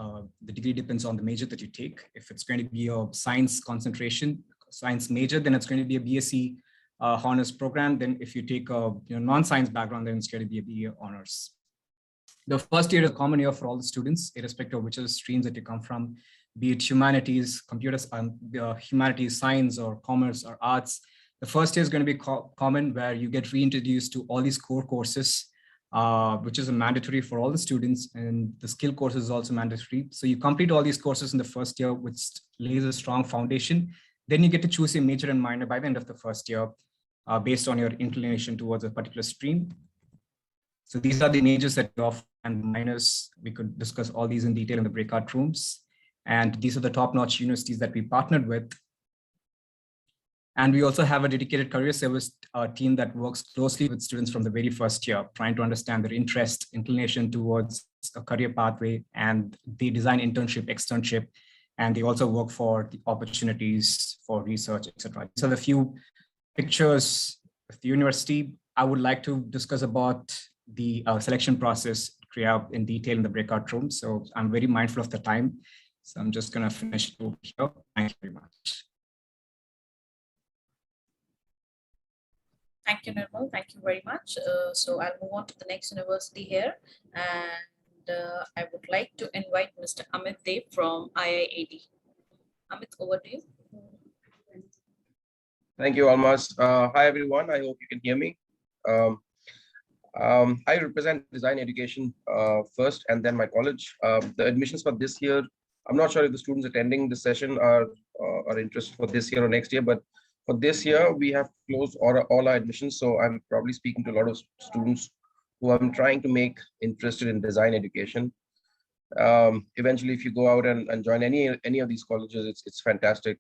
The degree depends on the major that you take. If it's going to be a science concentration, science major, then it's going to be a BSc honors program. Then if you take a non-science background, then it's going to be a BA honors. The first year is a common year for all the students, irrespective of which are the streams that you come from, be it humanities, computers, humanities, science, or commerce, or arts. The first year is going to be common, where you get reintroduced to all these core courses, which is a mandatory for all the students, and the skill course is also mandatory. So you complete all these courses in the first year, which lays a strong foundation. Then you get to choose a major and minor by the end of the first year, based on your inclination towards a particular stream. So these are the majors that we offer and minors. We could discuss all these in detail in the breakout rooms. And these are the top-notch universities that we partnered with. And we also have a dedicated career service team that works closely with students from the very first year, trying to understand their interest, inclination towards a career pathway, and they design internship, externship, and they also work for the opportunities for research, etc. So the few pictures of the university. I would like to discuss about the selection process in detail in the breakout room. So I'm very mindful of the time. So I'm just going to finish over here. Thank you very much. Thank you, Nirmal. Thank you very much. So I'll move on to the next university here. And I would like to invite Mr. Amit Dev from IIAD. Amit, over to you. Thank you, Almas. Hi, everyone. I hope you can hear me. I represent design education first, and then my college. The admissions for this year, I'm not sure if the students attending this session are interested for this year or next year, but for this year, we have closed all our admissions. So I'm probably speaking to a lot of students who I'm trying to make interested in design education. Eventually, if you go out and join any of these colleges, it's fantastic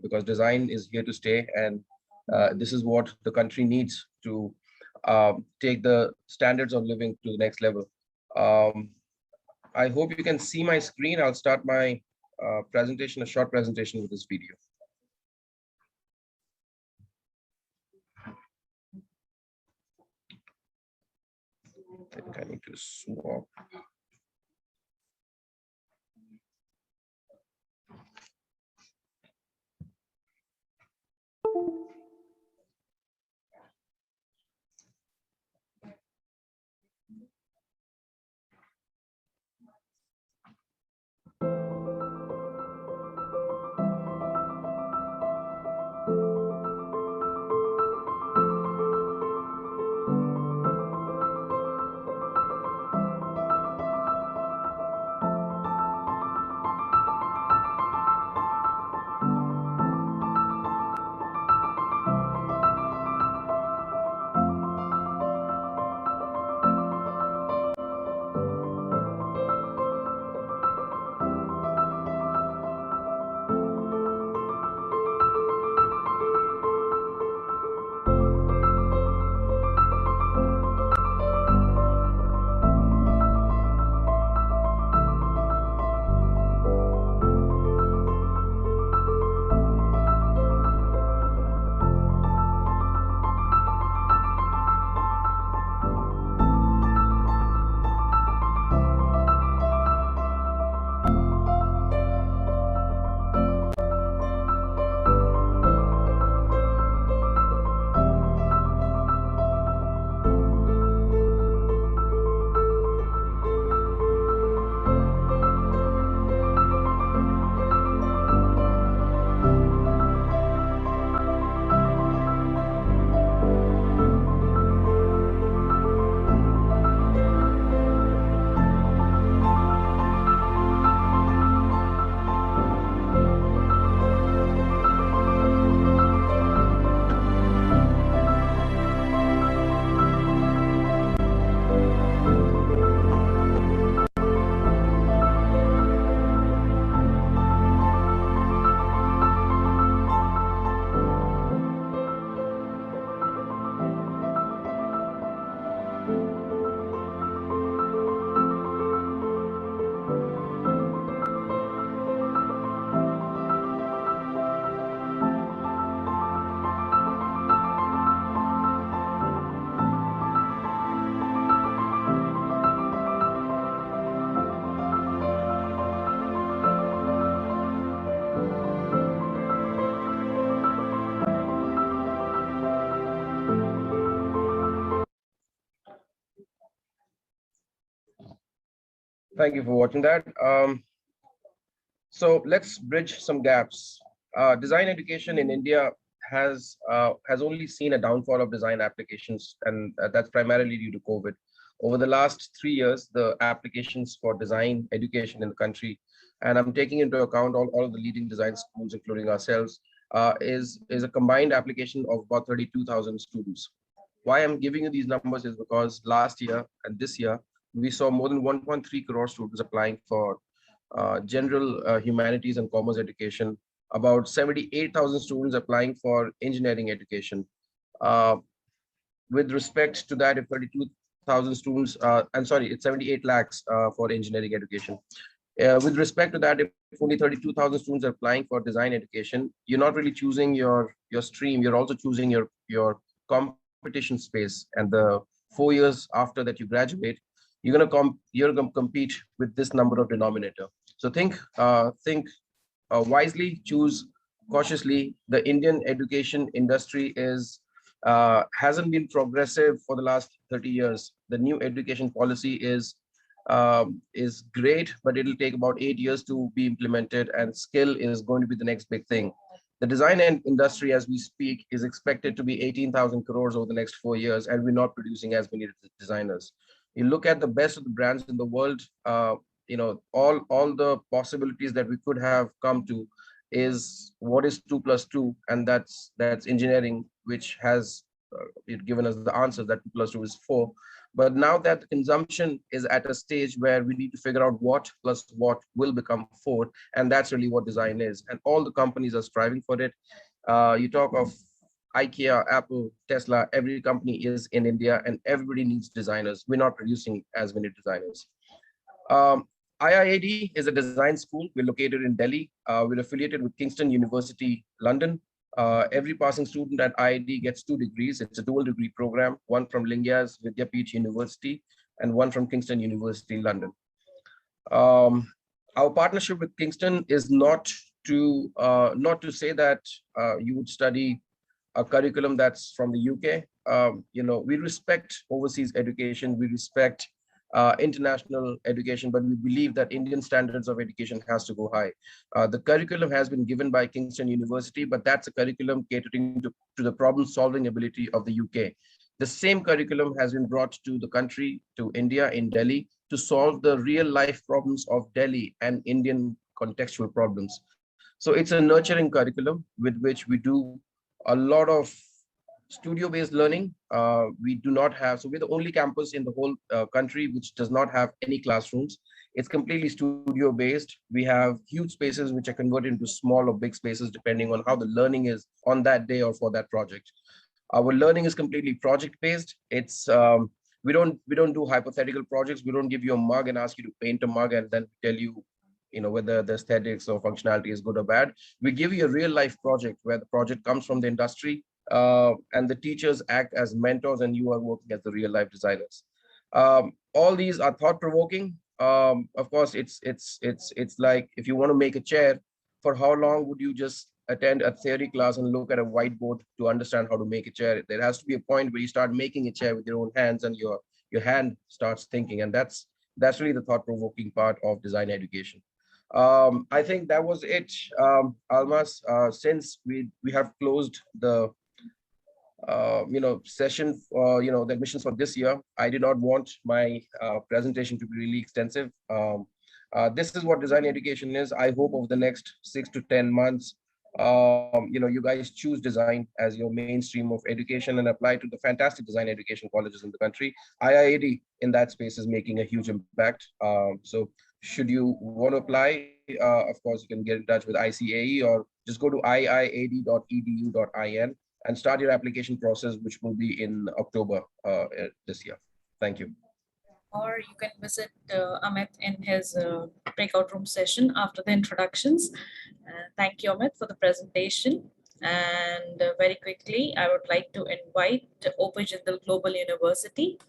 because design is here to stay, and this is what the country needs to take the standards of living to the next level. I hope you can see my screen. I'll start my presentation, a short presentation with this video. I think I need to swap. Thank you for watching that. So let's bridge some gaps. Design education in India has only seen a downfall of design applications, and that's primarily due to COVID. Over the last 3 years, the applications for design education in the country, and I'm taking into account all of the leading design schools, including ourselves, is a combined application of about 32,000 students. Why I'm giving you these numbers is because last year and this year, we saw more than 1.3 crore students applying for general humanities and commerce education, about 78,000 students applying for engineering education. With respect to that, if 32,000 students, I'm sorry, it's 78 lakhs for engineering education. With respect to that, if only 32,000 students are applying for design education, you're not really choosing your stream, you're also choosing your competition space. And the 4 years after that you graduate, you're gonna compete with this number of denominator. So think wisely, choose cautiously. The Indian education industry hasn't been progressive for the last 30 years. The new education policy is great, but it'll take about 8 years to be implemented, and skill is going to be the next big thing. The design industry, as we speak, is expected to be 18,000 crores over the next 4 years, and we're not producing as many designers. You look at the best of the brands in the world, all the possibilities that we could have come to is what is 2 plus 2, and that's engineering, which has given us the answer that 2 plus 2 is 4. But now that the consumption is at a stage where we need to figure out what plus what will become 4, and that's really what design is. And all the companies are striving for it. You talk of ICAE, Apple, Tesla, every company is in India, and everybody needs designers. We're not producing as many designers. IIAD is a design school. We're located in Delhi. We're affiliated with Kingston University, London. Every passing student at IIAD gets 2 degrees. It's a dual degree program, one from Lingia's Vidyapeeth University and one from Kingston University, London. Our partnership with Kingston is not to say that you would study a curriculum that's from the UK. We respect overseas education, we respect international education, but we believe that Indian standards of education has to go high. The curriculum has been given by Kingston University, but that's a curriculum catering to the problem-solving ability of the UK. The same curriculum has been brought to the country, to India, in Delhi, to solve the real-life problems of Delhi and Indian contextual problems. So it's a nurturing curriculum with which we do a lot of studio-based learning. We do not have, so we're the only campus in the whole country which does not have any classrooms. It's completely studio-based. We have huge spaces which are converted into small or big spaces depending on how the learning is on that day or for that project. Our learning is completely project-based. It's we don't do hypothetical projects. We don't give you a mug and ask you to paint a mug and then tell you, whether the aesthetics or functionality is good or bad. We give you a real-life project where the project comes from the industry, and the teachers act as mentors, and you are working as the real-life designers. All these are thought-provoking. Of course, it's like if you want to make a chair, for how long would you just attend a theory class and look at a whiteboard to understand how to make a chair? There has to be a point where you start making a chair with your own hands, and your hand starts thinking, and that's really the thought-provoking part of design education. I think that was it, Almas. Since we have closed the session for the admissions for this year, I did not want my presentation to be really extensive. This is what design education is. I hope over the next 6 to 10 months, you guys choose design as your mainstream of education and apply to the fantastic design education colleges in the country. IIAD in that space is making a huge impact. So should you want to apply, of course, you can get in touch with ICAE or just go to iiad.edu.in and start your application process, which will be in October this year. Thank you. Or you can visit Amit in his breakout room session after the introductions. Thank you, Amit, for the presentation. And very quickly, I would like to invite APL Global University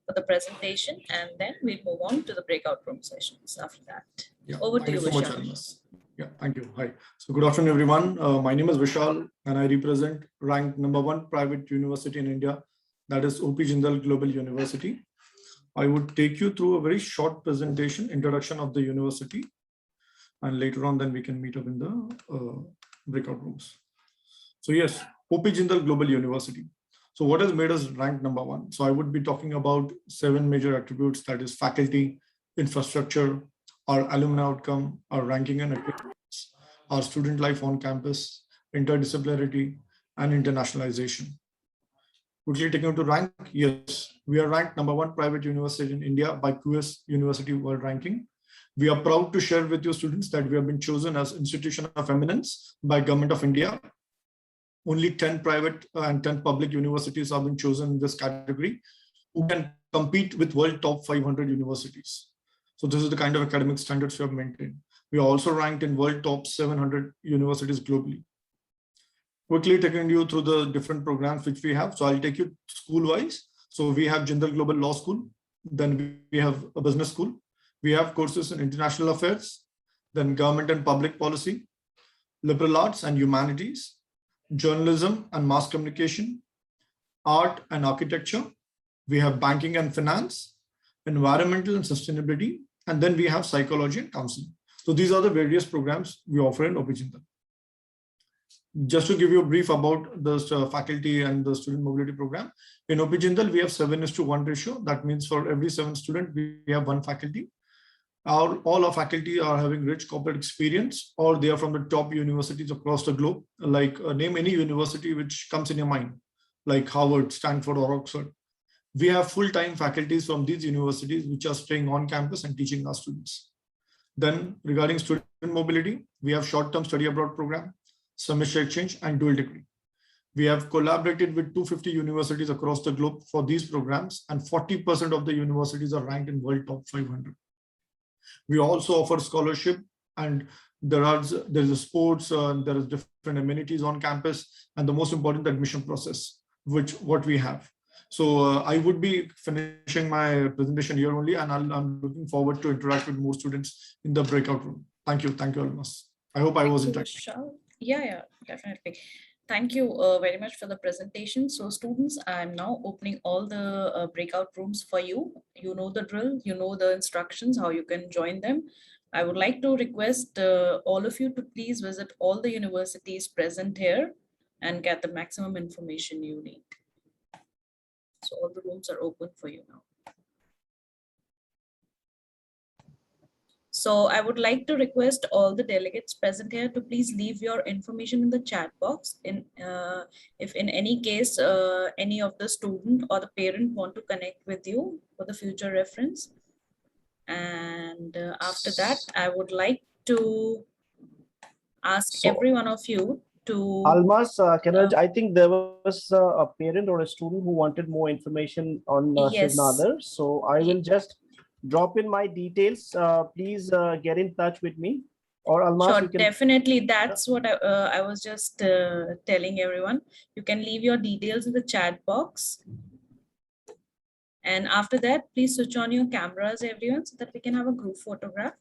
for the presentation, and then we'll move on to the breakout room sessions after that. Yeah, over to you, so much, Vishal. Almas. Yeah, thank you. Hi. So good afternoon, everyone. My name is Vishal, and I represent ranked #1 private university in India, that is OP Jindal Global University. I would take you through a very short presentation, introduction of the university, and later on then we can meet up in the breakout rooms. So yes, OP Jindal Global University. So what has made us ranked number 1? So I would be talking about 7 major attributes, that is faculty, infrastructure, our alumni outcome, our ranking and achievements, our student life on campus, interdisciplinarity, and internationalization. Quickly taking to rank, yes, we are ranked number 1 private university in India by QS University World Ranking. We are proud to share with you students that we have been chosen as Institution of Eminence by Government of India. Only 10 private and 10 public universities have been chosen in this category who can compete with world top 500 universities. So this is the kind of academic standards we have maintained. We are also ranked in world top 700 universities globally. Quickly taking you through the different programs which we have. So I'll take you school-wise. So we have Jindal Global Law School. Then we have a business school. We have courses in international affairs, then government and public policy, liberal arts and humanities, journalism and mass communication, art and architecture. We have banking and finance, environmental and sustainability, and then we have psychology and counseling. So these are the various programs we offer in OP Jindal. Just to give you a brief about the faculty and the student mobility program, in OP Jindal, we have 7:1 ratio. That means for every 7 students, we have 1 faculty. All our faculty are having rich corporate experience, or they are from the top universities across the globe. Like name any university which comes in your mind, like Harvard, Stanford, or Oxford. We have full-time faculties from these universities which are staying on campus and teaching our students. Then regarding student mobility, we have short-term study abroad program, semester exchange, and dual degree. We have collaborated with 250 universities across the globe for these programs, and 40% of the universities are ranked in world top 500. We also offer scholarship, and there is a sports, there is different amenities on campus, and the most important, the admission process, what we have. So I would be finishing my presentation here only, and I'm looking forward to interact with more students in the breakout room. Thank you, Almas. I hope I was interactive. Yeah, definitely. Thank you very much for the presentation. So students, I'm now opening all the breakout rooms for you. You know the drill, you know the instructions, how you can join them. I would like to request all of you to please visit all the universities present here and get the maximum information you need. So all the rooms are open for you now. So I would like to request all the delegates present here to please leave your information in the chat box. If in any case, any of the student or the parent want to connect with you for the future reference. And after that, I would like to ask every one of you to... Almas, I think there was a parent or a student who wanted more information on Yes. Shivnadar. So I will just drop in my details. Please get in touch with me, or Almas, Sure, you can... definitely. That's what I was just telling everyone. You can leave your details in the chat box. And after that, please switch on your cameras, everyone, so that we can have a group photograph.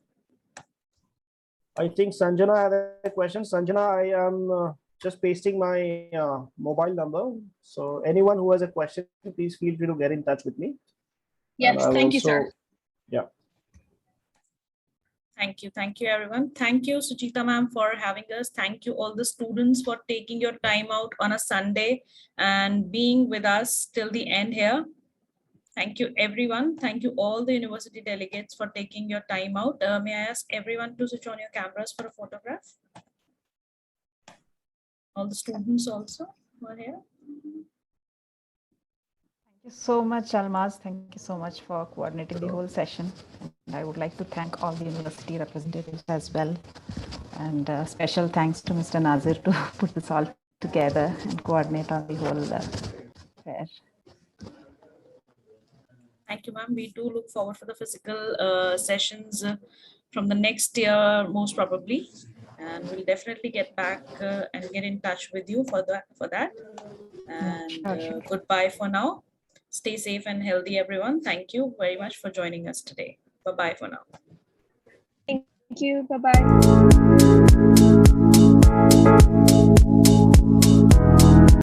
I think Sanjana had a question. Sanjana, I am just pasting my mobile number. So anyone who has a question, please feel free to get in touch with me. Yes, thank you, sir. Yeah. Thank you, everyone. Thank you, Suchita ma'am, for having us. Thank you, all the students, for taking your time out on a Sunday and being with us till the end here. Thank you, everyone. Thank you, all the university delegates, for taking your time out. May I ask everyone to switch on your cameras for a photograph? All the students also were here. Thank you so much, Almas. Thank you so much for coordinating the whole session. And I would like to thank all the university representatives as well. And special thanks to Mr. Nazir to put this all together and coordinate on the whole fair. Thank you, ma'am. We do look forward for the physical sessions from the next year, most probably. And we'll definitely get back and get in touch with you for that. And goodbye for now. Stay safe and healthy, everyone. Thank you very much for joining us today. Bye-bye for now. Thank you. Bye-bye.